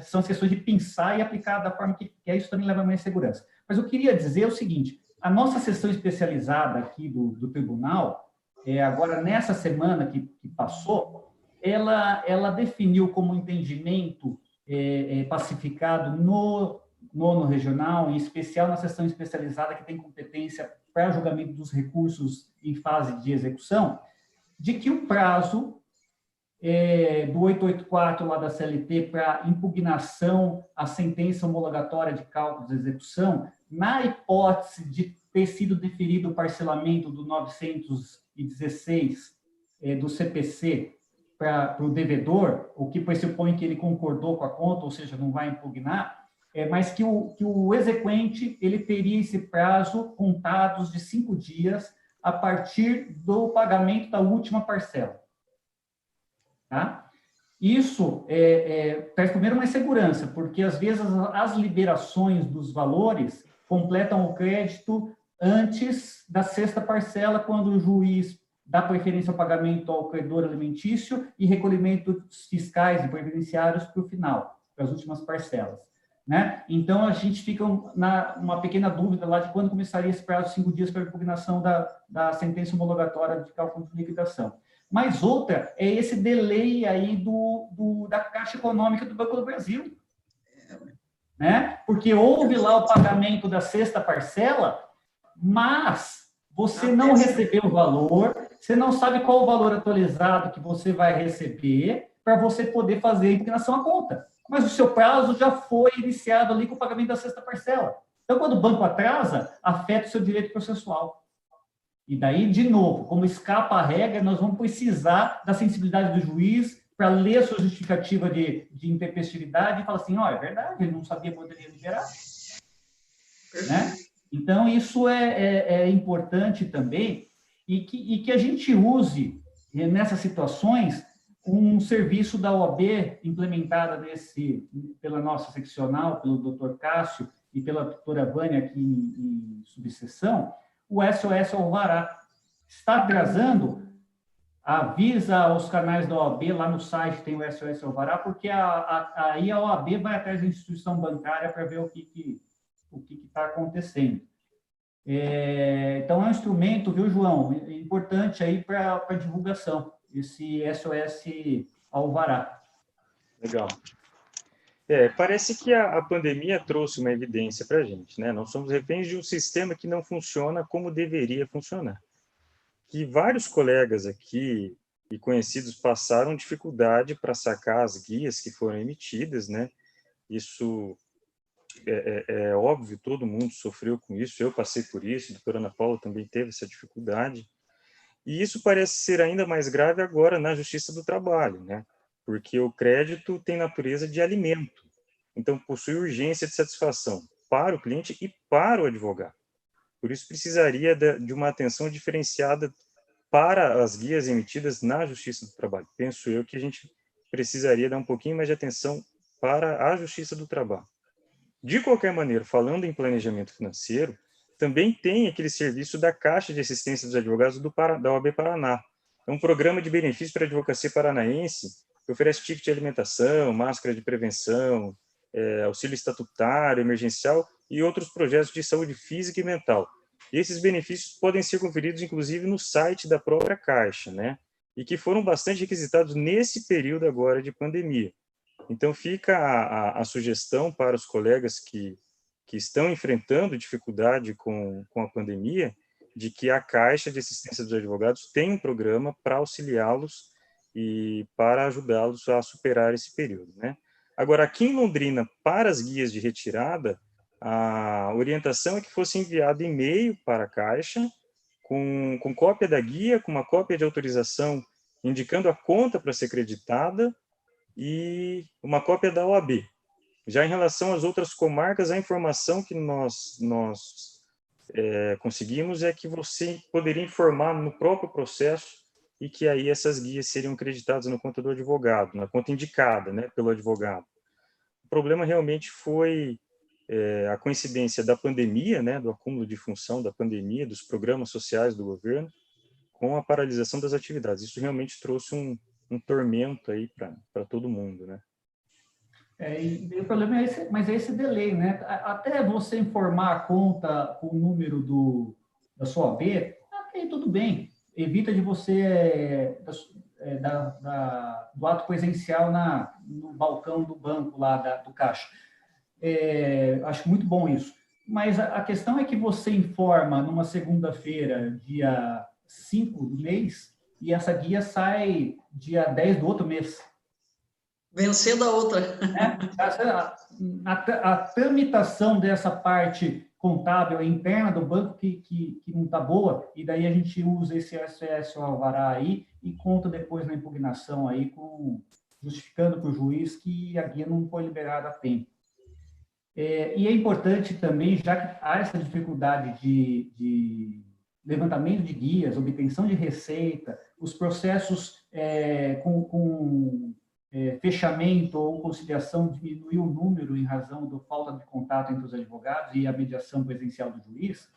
são as questões de pensar e aplicar da forma que isso também leva mais segurança. Mas eu queria dizer o seguinte, a nossa sessão especializada aqui do tribunal, agora nessa semana que passou, ela definiu como entendimento pacificado no nono regional, em especial na sessão especializada que tem competência para julgamento dos recursos em fase de execução, de que o prazo do 884 lá da CLT para impugnação à sentença homologatória de cálculo de execução, na hipótese de ter sido deferido o parcelamento do 916 do CPC para o devedor, o que pressupõe que ele concordou com a conta, ou seja, não vai impugnar, mas que o exequente ele teria esse prazo contados de 5 dias a partir do pagamento da última parcela. Tá? Isso traz primeiro uma segurança, porque às vezes as liberações dos valores completam o crédito antes da 6ª parcela, quando o juiz dá preferência ao pagamento ao credor alimentício e recolhimentos fiscais e previdenciários para o final, para as últimas parcelas. Né? Então, a gente fica uma pequena dúvida lá de quando começaria esse prazo de 5 dias para a impugnação da sentença homologatória de cálculo de liquidação. Mas outra é esse delay aí da Caixa Econômica do Banco do Brasil. Né? Porque houve lá o pagamento da 6ª parcela, mas você não recebeu o valor, você não sabe qual o valor atualizado que você vai receber para você poder fazer a impugnação à conta. Mas o seu prazo já foi iniciado ali com o pagamento da 6ª parcela. Então, quando o banco atrasa, afeta o seu direito processual. E daí, de novo, como escapa a regra, nós vamos precisar da sensibilidade do juiz para ler a sua justificativa de intempestividade e falar assim, é verdade, ele não sabia quando ele ia liberar. Né? Então, isso é importante também e que a gente use, nessas situações, um serviço da OAB implementada pela nossa seccional, pelo Dr. Cássio e pela doutora Vânia aqui em subseção, o SOS Alvará. Está atrasando, avisa aos canais da OAB, lá no site tem o SOS Alvará, porque aí a OAB vai atrás da instituição bancária para ver o que está acontecendo. Então, é um instrumento, viu, João, importante aí para a divulgação, esse SOS Alvará. Legal. Parece que a pandemia trouxe uma evidência para a gente, né? Nós somos reféns de um sistema que não funciona como deveria funcionar. Que vários colegas aqui e conhecidos passaram dificuldade para sacar as guias que foram emitidas, né? Isso é óbvio, todo mundo sofreu com isso, eu passei por isso, a doutora Ana Paula também teve essa dificuldade. E isso parece ser ainda mais grave agora na Justiça do Trabalho, né? Porque o crédito tem natureza de alimento, então possui urgência de satisfação para o cliente e para o advogado. Por isso precisaria de uma atenção diferenciada para as guias emitidas na Justiça do Trabalho. Penso eu que a gente precisaria dar um pouquinho mais de atenção para a Justiça do Trabalho. De qualquer maneira, falando em planejamento financeiro, também tem aquele serviço da Caixa de Assistência dos Advogados da OAB Paraná. É um programa de benefício para a advocacia paranaense que oferece ticket de alimentação, máscara de prevenção, auxílio estatutário, emergencial e outros projetos de saúde física e mental. E esses benefícios podem ser conferidos, inclusive, no site da própria Caixa, né? E que foram bastante requisitados nesse período agora de pandemia. Então, fica a sugestão para os colegas que estão enfrentando dificuldade com a pandemia, de que a Caixa de Assistência dos Advogados tem um programa para auxiliá-los e para ajudá-los a superar esse período, né? Agora, aqui em Londrina, para as guias de retirada, a orientação é que fosse enviado e-mail para a Caixa, com cópia da guia, com uma cópia de autorização indicando a conta para ser creditada e uma cópia da OAB. Já em relação às outras comarcas, a informação que nós conseguimos é que você poderia informar no próprio processo e que aí essas guias seriam creditadas na conta do advogado, na conta indicada, né, pelo advogado. O problema realmente foi a coincidência da pandemia, né, do acúmulo de função da pandemia, dos programas sociais do governo, com a paralisação das atividades. Isso realmente trouxe um tormento aí para todo mundo, né? E o problema é esse, mas é esse delay, né? Até você informar a conta com o número da sua AB, ok, tudo bem. Evita de você do ato presencial no balcão do banco lá do caixa. Acho muito bom isso. Mas a questão é que você informa numa segunda-feira, dia 5 do mês, e essa guia sai dia 10 do outro mês. Vencendo a outra. A tramitação dessa parte contábil interna do banco que não está boa, e daí a gente usa esse SOS ou alvará aí e conta depois na impugnação aí, justificando para o juiz que a guia não foi liberada a tempo. E é importante também, já que há essa dificuldade de levantamento de guias, obtenção de receita, os processos com fechamento ou conciliação diminuiu o número em razão da falta de contato entre os advogados e a mediação presencial do juiz,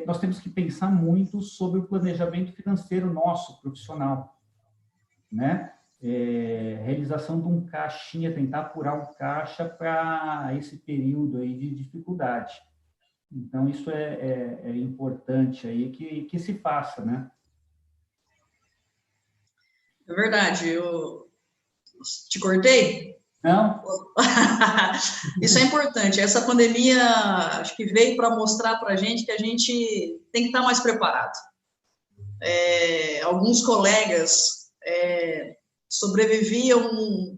nós temos que pensar muito sobre o planejamento financeiro nosso, profissional, né? Realização de um caixinha, tentar apurar um caixa para esse período aí de dificuldade. Então, isso é importante aí que se faça, né? É verdade, eu te cortei? Não? Isso é importante. Essa pandemia, acho que veio para mostrar para a gente que a gente tem que estar mais preparado. Alguns colegas sobreviviam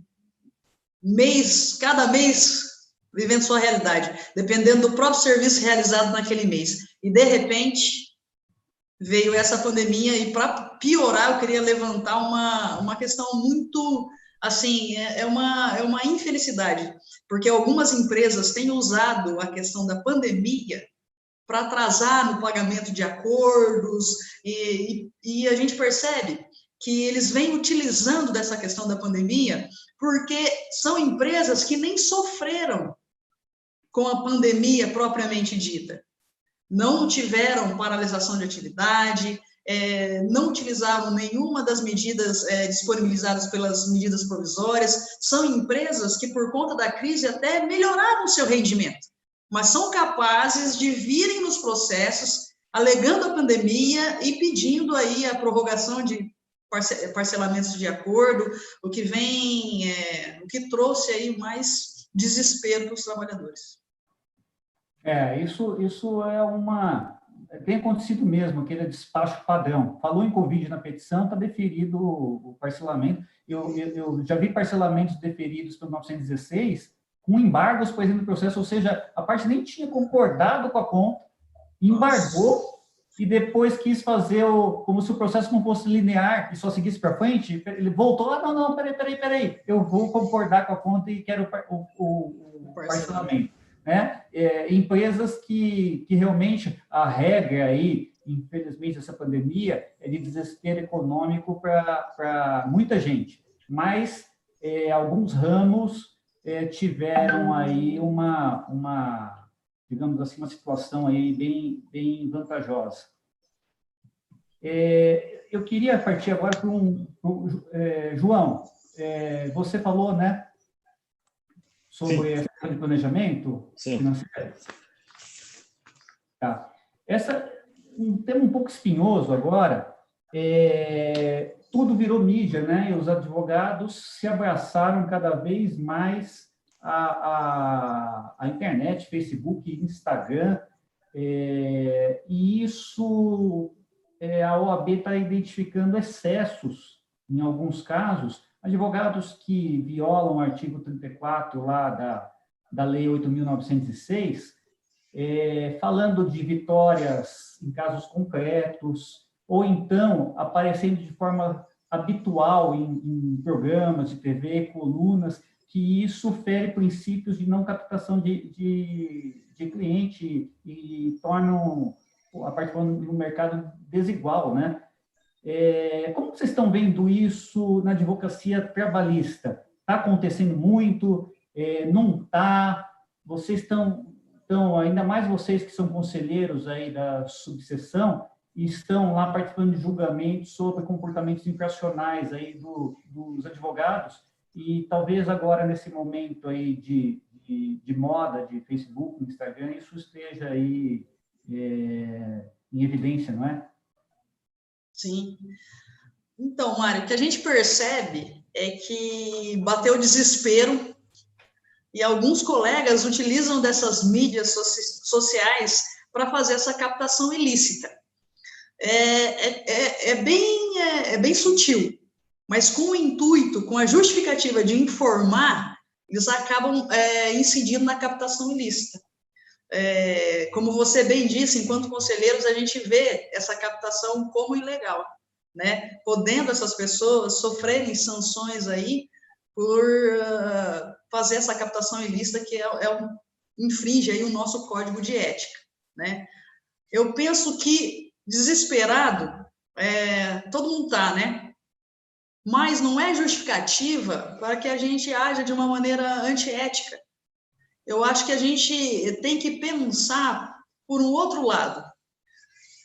cada mês vivendo sua realidade, dependendo do próprio serviço realizado naquele mês. E, de repente, veio essa pandemia e, para piorar, eu queria levantar uma questão muito, assim, é uma infelicidade, porque algumas empresas têm usado a questão da pandemia para atrasar no pagamento de acordos, e a gente percebe que eles vêm utilizando dessa questão da pandemia porque são empresas que nem sofreram com a pandemia propriamente dita. Não tiveram paralisação de atividade, não utilizaram nenhuma das medidas disponibilizadas pelas medidas provisórias. São empresas que, por conta da crise, até melhoraram o seu rendimento, mas são capazes de virem nos processos, alegando a pandemia e pedindo aí a prorrogação de parcelamentos de acordo, o que trouxe aí mais desespero para os trabalhadores. Isso tem acontecido mesmo, aquele despacho padrão. Falou em Covid na petição, está deferido o parcelamento. Eu já vi parcelamentos deferidos pelo 916 com embargos, por exemplo, no processo, ou seja, a parte nem tinha concordado com a conta, embargou e depois quis fazer como se o processo não fosse linear e só seguisse para frente. Ele voltou, não, peraí, eu vou concordar com a conta e quero o parcelamento. Né? Empresas que realmente a regra aí, infelizmente, essa pandemia é de desespero econômico para muita gente. mas alguns ramos tiveram aí digamos assim, uma situação aí bem vantajosa. Eu queria partir agora para João, você falou, né, sobre a questão de planejamento financeiro. Tá. Um tema um pouco espinhoso agora, tudo virou mídia, né? E os advogados se abraçaram cada vez mais a internet, Facebook, Instagram, e isso, a OAB está identificando excessos, em alguns casos, advogados que violam o artigo 34 lá da Lei 8.906, falando de vitórias em casos concretos, ou então aparecendo de forma habitual em programas de TV, colunas, que isso fere princípios de não captação de cliente e tornam a participação no mercado desigual, né? Como vocês estão vendo isso na advocacia trabalhista? Está acontecendo muito? Não está? Vocês então, ainda mais vocês que são conselheiros aí da subseção, e estão lá participando de julgamentos sobre comportamentos infracionais aí dos advogados, e talvez agora, nesse momento aí de moda, de Facebook, Instagram, isso esteja aí em evidência, não é? Sim. Então, Mário, o que a gente percebe é que bateu o desespero e alguns colegas utilizam dessas mídias sociais para fazer essa captação ilícita. É bem sutil, mas com o intuito, com a justificativa de informar, eles acabam incidindo na captação ilícita. Como você bem disse, enquanto conselheiros, a gente vê essa captação como ilegal, né? Podendo essas pessoas sofrerem sanções aí por fazer essa captação ilícita que infringe aí o nosso código de ética, né? Eu penso que desesperado todo mundo está, né? Mas não é justificativa para que a gente haja de uma maneira antiética. Eu acho que a gente tem que pensar por um outro lado,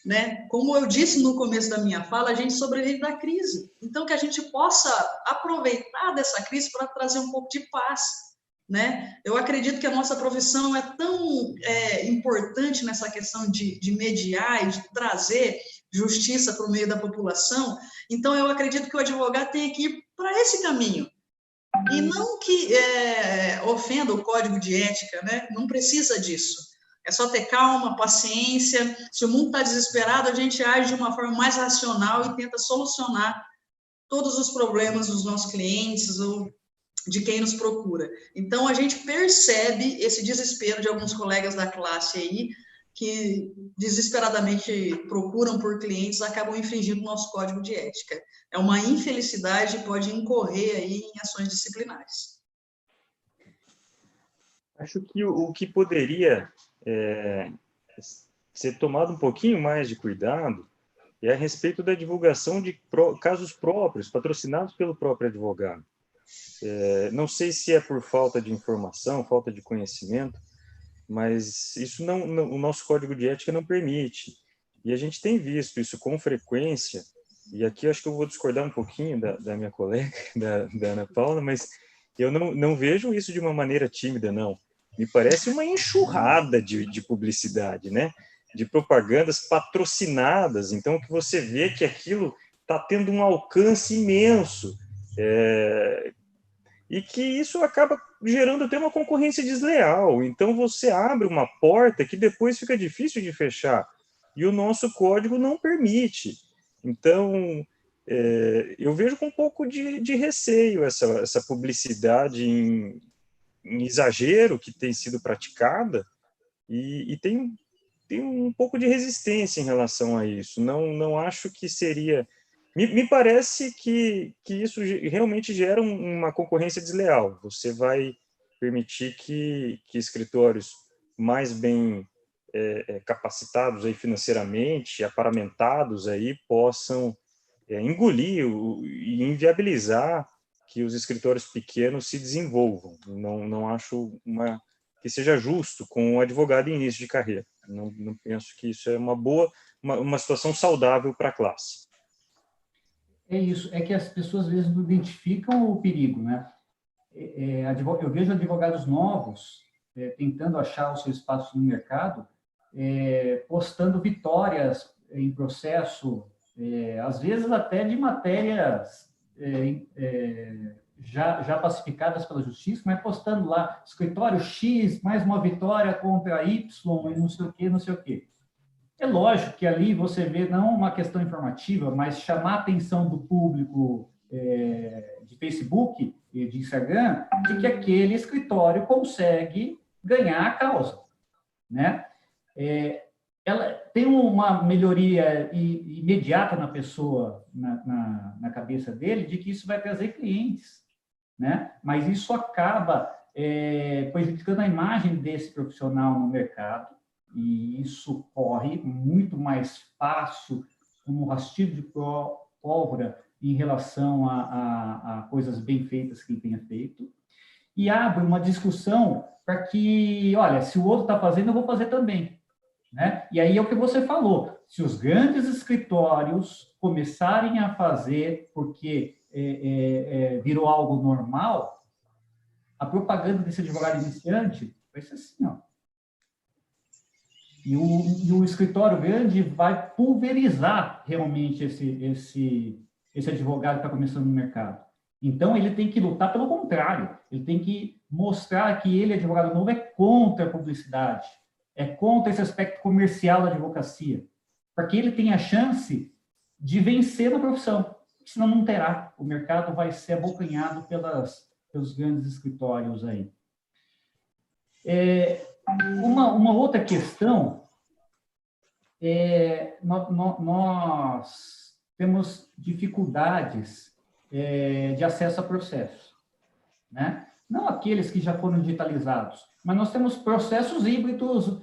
né? Como eu disse no começo da minha fala, a gente sobrevive da crise. Então, que a gente possa aproveitar dessa crise para trazer um pouco de paz, né? Eu acredito que a nossa profissão é tão importante nessa questão de mediar e de trazer justiça para o meio da população. Então, eu acredito que o advogado tem que ir para esse caminho. E não que ofenda o código de ética, né? Não precisa disso. É só ter calma, paciência. Se o mundo está desesperado, a gente age de uma forma mais racional e tenta solucionar todos os problemas dos nossos clientes ou de quem nos procura. Então, a gente percebe esse desespero de alguns colegas da classe aí, que desesperadamente procuram por clientes, acabam infringindo o nosso código de ética. É uma infelicidade e pode incorrer aí em ações disciplinares. Acho que o que poderia ser tomado um pouquinho mais de cuidado é a respeito da divulgação de casos próprios, patrocinados pelo próprio advogado. Não sei se é por falta de informação, falta de conhecimento, mas isso o nosso código de ética não permite. E a gente tem visto isso com frequência, e aqui acho que eu vou discordar um pouquinho da minha colega, da Ana Paula, mas eu não vejo isso de uma maneira tímida, não. Me parece uma enxurrada de publicidade, né? De propagandas patrocinadas, então que você vê que aquilo está tendo um alcance imenso, e que isso acaba gerando até uma concorrência desleal. Então, você abre uma porta que depois fica difícil de fechar, e o nosso código não permite. Então, eu vejo com um pouco de receio essa publicidade em exagero que tem sido praticada, e tem um pouco de resistência em relação a isso. Não acho que seria... Me parece que isso realmente gera uma concorrência desleal. Você vai permitir que escritórios mais bem capacitados aí financeiramente, aparamentados aí, possam engolir e inviabilizar que os escritórios pequenos se desenvolvam. Não acho que seja justo com o advogado em início de carreira. Não penso que isso é uma situação saudável para a classe. É isso, é que as pessoas às vezes não identificam o perigo, né? Eu vejo advogados novos tentando achar o seu espaço no mercado, postando vitórias em processo, às vezes até de matérias já pacificadas pela justiça, mas postando lá, escritório X, mais uma vitória contra Y, e não sei o quê, não sei o quê. É lógico que ali você vê não uma questão informativa, mas chamar a atenção do público de Facebook e de Instagram de que aquele escritório consegue ganhar a causa, né? Ela tem uma melhoria imediata na pessoa, na cabeça dele, de que isso vai trazer clientes, né? Mas isso acaba prejudicando a imagem desse profissional no mercado, e isso corre muito mais fácil como rastilho de pólvora em relação a coisas bem feitas que ele tenha feito, e abre uma discussão para que, olha, se o outro está fazendo, eu vou fazer também, né? E aí é o que você falou, se os grandes escritórios começarem a fazer porque virou algo normal, a propaganda desse advogado iniciante vai ser assim, ó. E o escritório grande vai pulverizar realmente esse advogado que está começando no mercado. Então, ele tem que lutar pelo contrário. Ele tem que mostrar que ele, advogado novo, é contra a publicidade, é contra esse aspecto comercial da advocacia, para que ele tenha a chance de vencer na profissão. Senão não terá. O mercado vai ser abocanhado pelos grandes escritórios aí. Uma outra questão nós temos dificuldades de acesso a processos, né? Não aqueles que já foram digitalizados, mas nós temos processos híbridos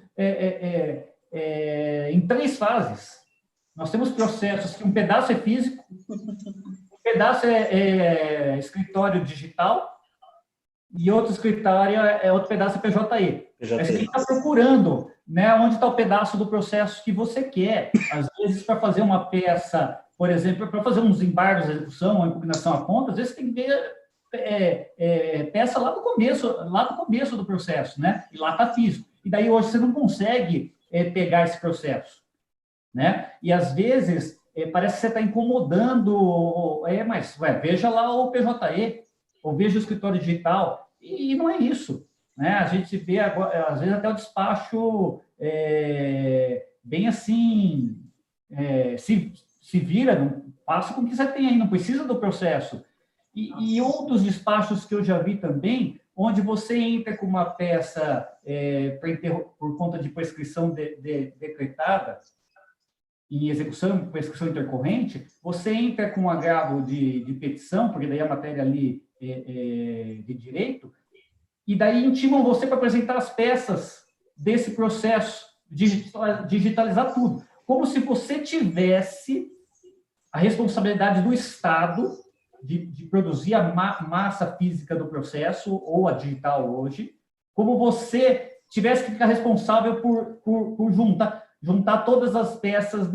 em 3 fases. Nós temos processos que um pedaço é físico, um pedaço é escritório digital, e outro escritório outro pedaço é PJE. Aí você está procurando, né, onde está o pedaço do processo que você quer. Às vezes, para fazer uma peça, por exemplo, para fazer uns embargos de execução, uma impugnação à conta, às vezes você tem que ver peça lá no começo do processo, né? E lá está físico. E daí hoje você não consegue pegar esse processo, né? E às vezes parece que você está incomodando, mas veja lá o PJE, ou veja o escritório digital, e não é isso, né? A gente vê, agora, às vezes, até o despacho bem assim, se vira, passa com o que você tem aí, não precisa do processo. E outros despachos que eu já vi também, onde você entra com uma peça por conta de prescrição decretada, em execução, prescrição intercorrente, você entra com um agravo de petição, porque daí a matéria ali de direito, e daí intimam você para apresentar as peças desse processo, digitalizar tudo, como se você tivesse a responsabilidade do Estado de produzir a massa física do processo, ou a digital hoje, como você tivesse que ficar responsável por juntar todas as peças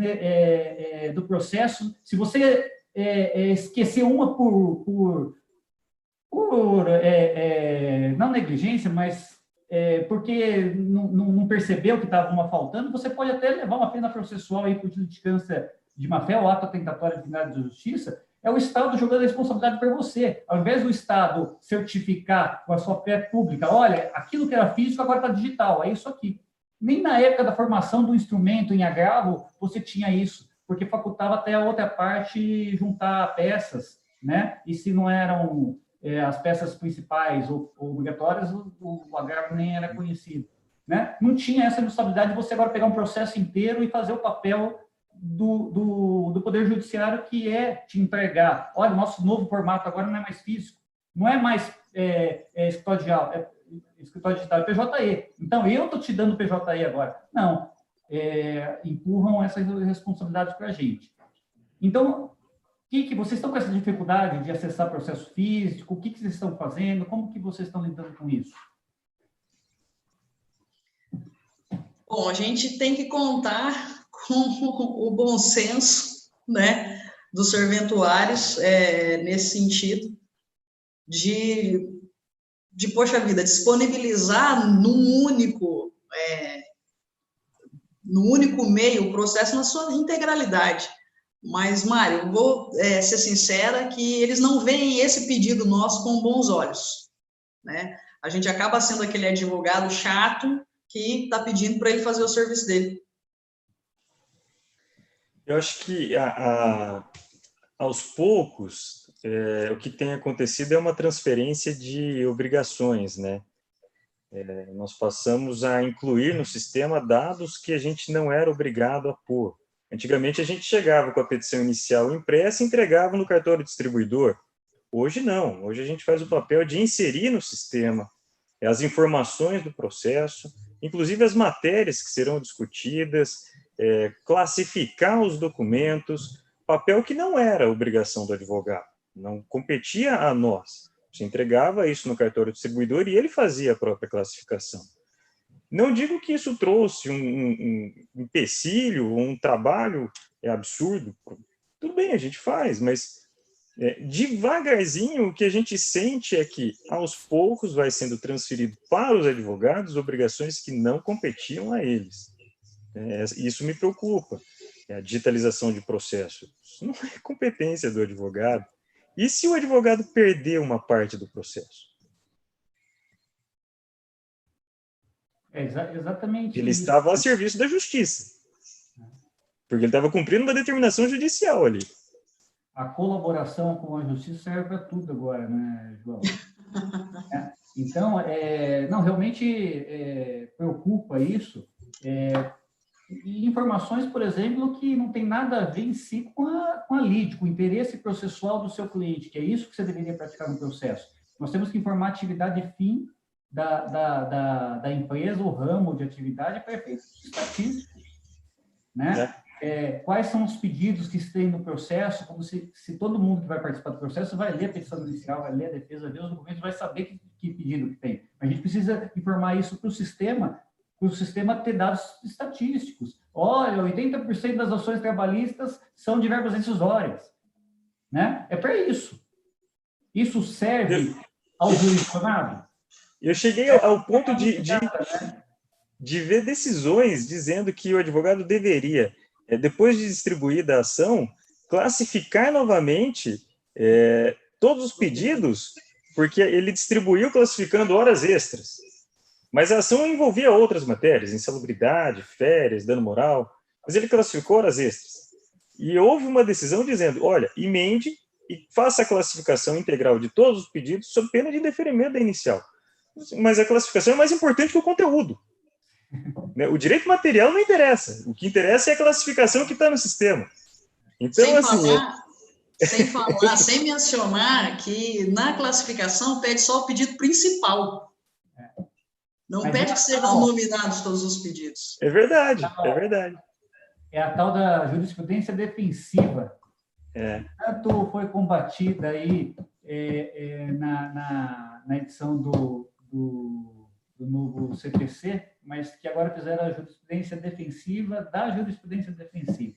do processo. Se você esquecer uma por não negligência, mas porque não percebeu que estava uma faltando, você pode até levar uma pena processual aí por litigância de má-fé ou ato atentatório de finalidade de justiça. É o Estado jogando a responsabilidade para você. Ao invés do Estado certificar com a sua fé pública, olha, aquilo que era físico agora está digital, é isso aqui. Nem na época da formação do instrumento em agravo você tinha isso, porque facultava até a outra parte juntar peças, né? E se não eram as peças principais ou obrigatórias, o agravo nem era conhecido, né? Não tinha essa responsabilidade de você agora pegar um processo inteiro e fazer o papel do Poder Judiciário, que é te entregar. Olha, o nosso novo formato agora não é mais físico, não é mais escritório digital, é PJE. Então, eu estou te dando PJE agora. Não, empurram essa responsabilidade para a gente. Então, que vocês estão com essa dificuldade de acessar processo físico? O que vocês estão fazendo? Como que vocês estão lidando com isso? Bom, a gente tem que contar com o bom senso, né, dos serventuários, nesse sentido, poxa vida, disponibilizar num único meio o processo na sua integralidade. Mas, Mário, eu vou ser sincera que eles não veem esse pedido nosso com bons olhos, né? A gente acaba sendo aquele advogado chato que está pedindo para ele fazer o serviço dele. Eu acho que aos poucos, o que tem acontecido é uma transferência de obrigações, né? Nós passamos a incluir no sistema dados que a gente não era obrigado a pôr. Antigamente, a gente chegava com a petição inicial impressa e entregava no cartório distribuidor. Hoje, não. Hoje, a gente faz o papel de inserir no sistema as informações do processo, inclusive as matérias que serão discutidas, classificar os documentos, papel que não era obrigação do advogado, não competia a nós. Você entregava isso no cartório distribuidor e ele fazia a própria classificação. Não digo que isso trouxe um empecilho, um trabalho absurdo. Tudo bem, a gente faz, mas devagarzinho o que a gente sente é que, aos poucos, vai sendo transferido para os advogados obrigações que não competiam a eles. Isso me preocupa. A digitalização de processos. Isso não é competência do advogado. E se o advogado perder uma parte do processo? Exatamente. Ele isso. estava a serviço da justiça. Porque ele estava cumprindo uma determinação judicial ali. A colaboração com a justiça serve para tudo agora, né, João? Então, não, realmente preocupa isso. E informações, por exemplo, que não tem nada a ver em si com a lide, com o interesse processual do seu cliente, que é isso que você deveria praticar no processo. Nós temos que informar a atividade fim da empresa, o ramo de atividade para efeitos estatísticos, né? Quais são os pedidos que estão no processo, como se todo mundo que vai participar do processo vai ler a petição inicial, vai ler a defesa, vai ver os documentos, vai saber que pedido que tem. A gente precisa informar isso para o sistema ter dados estatísticos. Olha, 80% das ações trabalhistas são de verbas rescisórias, né? É para isso. Isso serve ao jurisdicionado? Eu cheguei ao ponto de ver decisões dizendo que o advogado deveria, depois de distribuída a ação, classificar novamente todos os pedidos, porque ele distribuiu classificando horas extras. Mas a ação envolvia outras matérias, insalubridade, férias, dano moral, mas ele classificou horas extras. E houve uma decisão dizendo, olha, emende e faça a classificação integral de todos os pedidos sob pena de deferimento da inicial. Mas a classificação é mais importante que o conteúdo. O direito material não interessa. O que interessa é a classificação que está no sistema. Então, sem mencionar que na classificação pede só o pedido principal. Não pede que sejam nominados todos os pedidos. É verdade, é verdade. É a tal da jurisprudência defensiva. Tanto foi combatida aí na edição do novo CPC, mas que agora fizeram a jurisprudência defensiva da jurisprudência defensiva.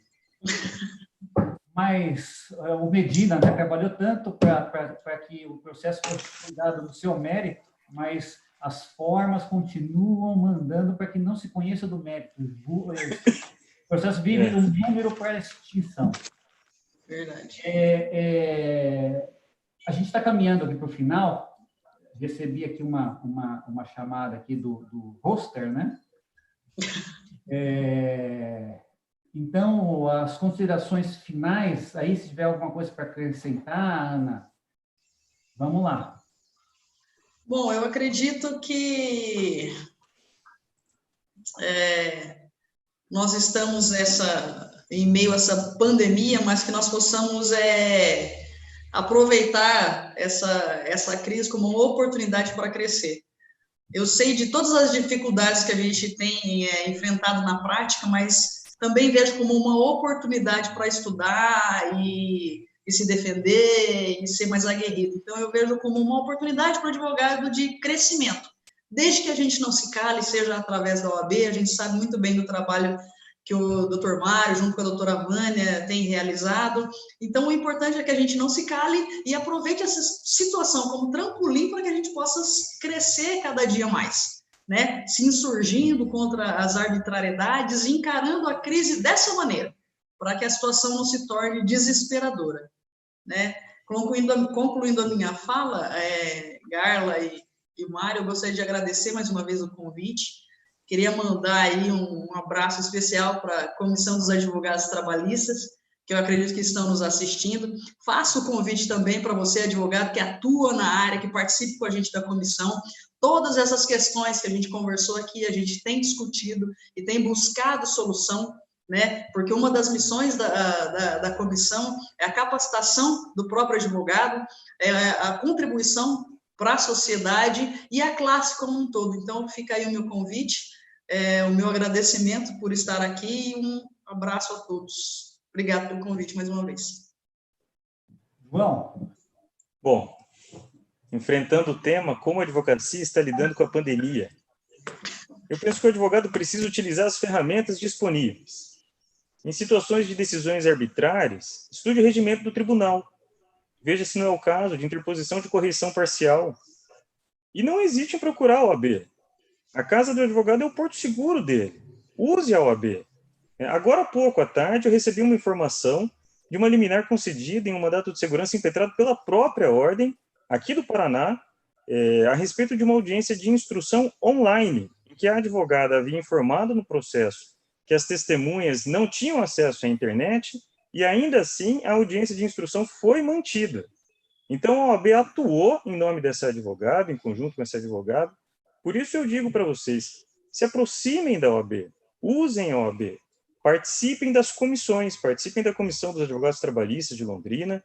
Mas o Medina, né, trabalhou tanto para que o processo fosse cuidado do seu mérito, mas as formas continuam mandando para que não se conheça do mérito. O processo vive um número para extinção. Verdade. A gente está caminhando aqui para o final. Recebi aqui uma chamada aqui do roster, né? Então, as considerações finais, aí se tiver alguma coisa para acrescentar, Ana, vamos lá. Bom, eu acredito que nós estamos em meio a essa pandemia, mas que nós possamos aproveitar essa crise como uma oportunidade para crescer. Eu sei de todas as dificuldades que a gente tem enfrentado na prática, mas também vejo como uma oportunidade para estudar e e se defender e ser mais aguerrido. Então, eu vejo como uma oportunidade para o advogado de crescimento. Desde que a gente não se cale, seja através da OAB, a gente sabe muito bem do trabalho que o Dr. Mário, junto com a doutora Vânia, tem realizado. Então, o importante é que a gente não se cale e aproveite essa situação como trampolim para que a gente possa crescer cada dia mais, né? Se insurgindo contra as arbitrariedades e encarando a crise dessa maneira, para que a situação não se torne desesperadora, né? Concluindo a minha fala, Garla e Mário, eu gostaria de agradecer mais uma vez o convite. Queria mandar aí um abraço especial para a Comissão dos Advogados Trabalhistas, que eu acredito que estão nos assistindo. Faço o convite também para você, advogado, que atua na área, que participe com a gente da comissão. Todas essas questões que a gente conversou aqui, a gente tem discutido e tem buscado solução, né? Porque uma das missões da comissão é a capacitação do próprio advogado, a contribuição para a sociedade e a classe como um todo. Então, fica aí o meu convite, o meu agradecimento por estar aqui e um abraço a todos. Obrigado pelo convite mais uma vez. João? Bom, enfrentando o tema como a advocacia está lidando com a pandemia. Eu penso que o advogado precisa utilizar as ferramentas disponíveis. Em situações de decisões arbitrárias, estude o regimento do tribunal. Veja se não é o caso de interposição de correição parcial. E não hesite em procurar a OAB. A casa do advogado é o porto seguro dele. Use a OAB. Agora há pouco, à tarde, eu recebi uma informação de uma liminar concedida em um mandato de segurança impetrado pela própria ordem, aqui do Paraná, a respeito de uma audiência de instrução online, em que a advogada havia informado no processo que as testemunhas não tinham acesso à internet e, ainda assim, a audiência de instrução foi mantida. Então, a OAB atuou em nome dessa advogada, em conjunto com esse advogado. Por isso, eu digo para vocês, se aproximem da OAB, usem a OAB, participem das comissões, participem da Comissão dos Advogados Trabalhistas de Londrina.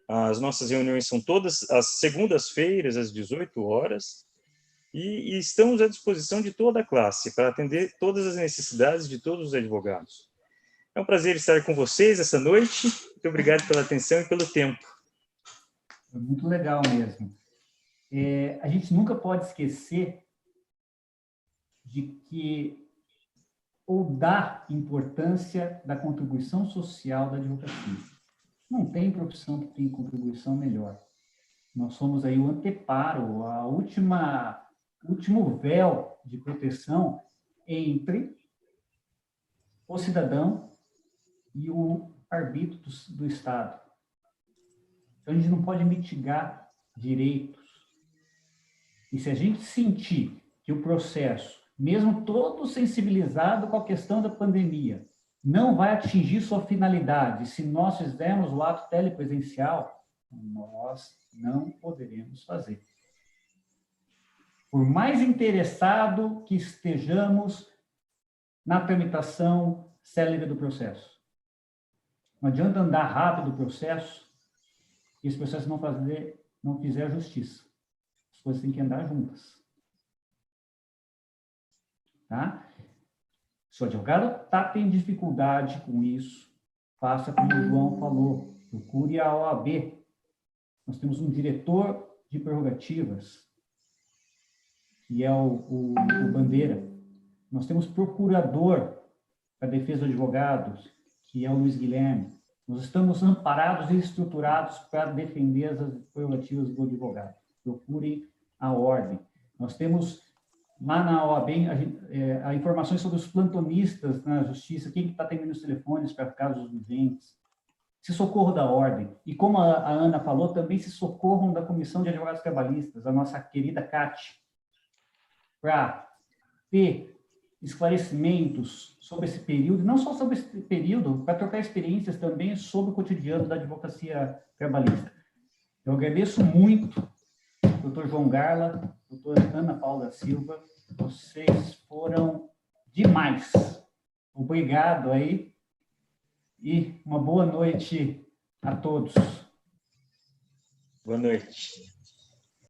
As nossas reuniões são todas às segundas-feiras, às 18 horas, e estamos à disposição de toda a classe para atender todas as necessidades de todos os advogados. É um prazer estar com vocês essa noite. Muito obrigado pela atenção e pelo tempo. Muito legal mesmo. A gente nunca pode esquecer de que ou da importância da contribuição social da advocacia. Não tem profissão que tem contribuição melhor. Nós somos aí o anteparo, o último véu de proteção entre o cidadão e o arbítrio do Estado. Então, a gente não pode mitigar direitos. E se a gente sentir que o processo, mesmo todo sensibilizado com a questão da pandemia, não vai atingir sua finalidade, se nós fizermos o ato telepresencial, nós não poderemos fazer. Por mais interessado que estejamos na tramitação célere do processo, não adianta andar rápido o processo e esse processo não fizer a justiça. As coisas têm que andar juntas. Tá? Se o advogado tem dificuldade com isso, faça como o João falou, procure a OAB. Nós temos um diretor de prerrogativas, que é o Bandeira. Nós temos procurador para a defesa do advogado, que é o Luiz Guilherme. Nós estamos amparados e estruturados para defender as prerrogativas do advogado. Procurem a ordem. Nós temos lá na OAB a informações sobre os plantonistas na justiça, quem está atendendo os telefones para casos urgentes. Se socorro da ordem. E como a Ana falou, também se socorram da Comissão de Advogados Trabalhistas, a nossa querida Cate, para ter esclarecimentos sobre esse período, não só sobre esse período, para trocar experiências também sobre o cotidiano da advocacia trabalhista. Eu agradeço muito, doutor João Garla, doutora Ana Paula Silva, vocês foram demais. Obrigado aí e uma boa noite a todos. Boa noite.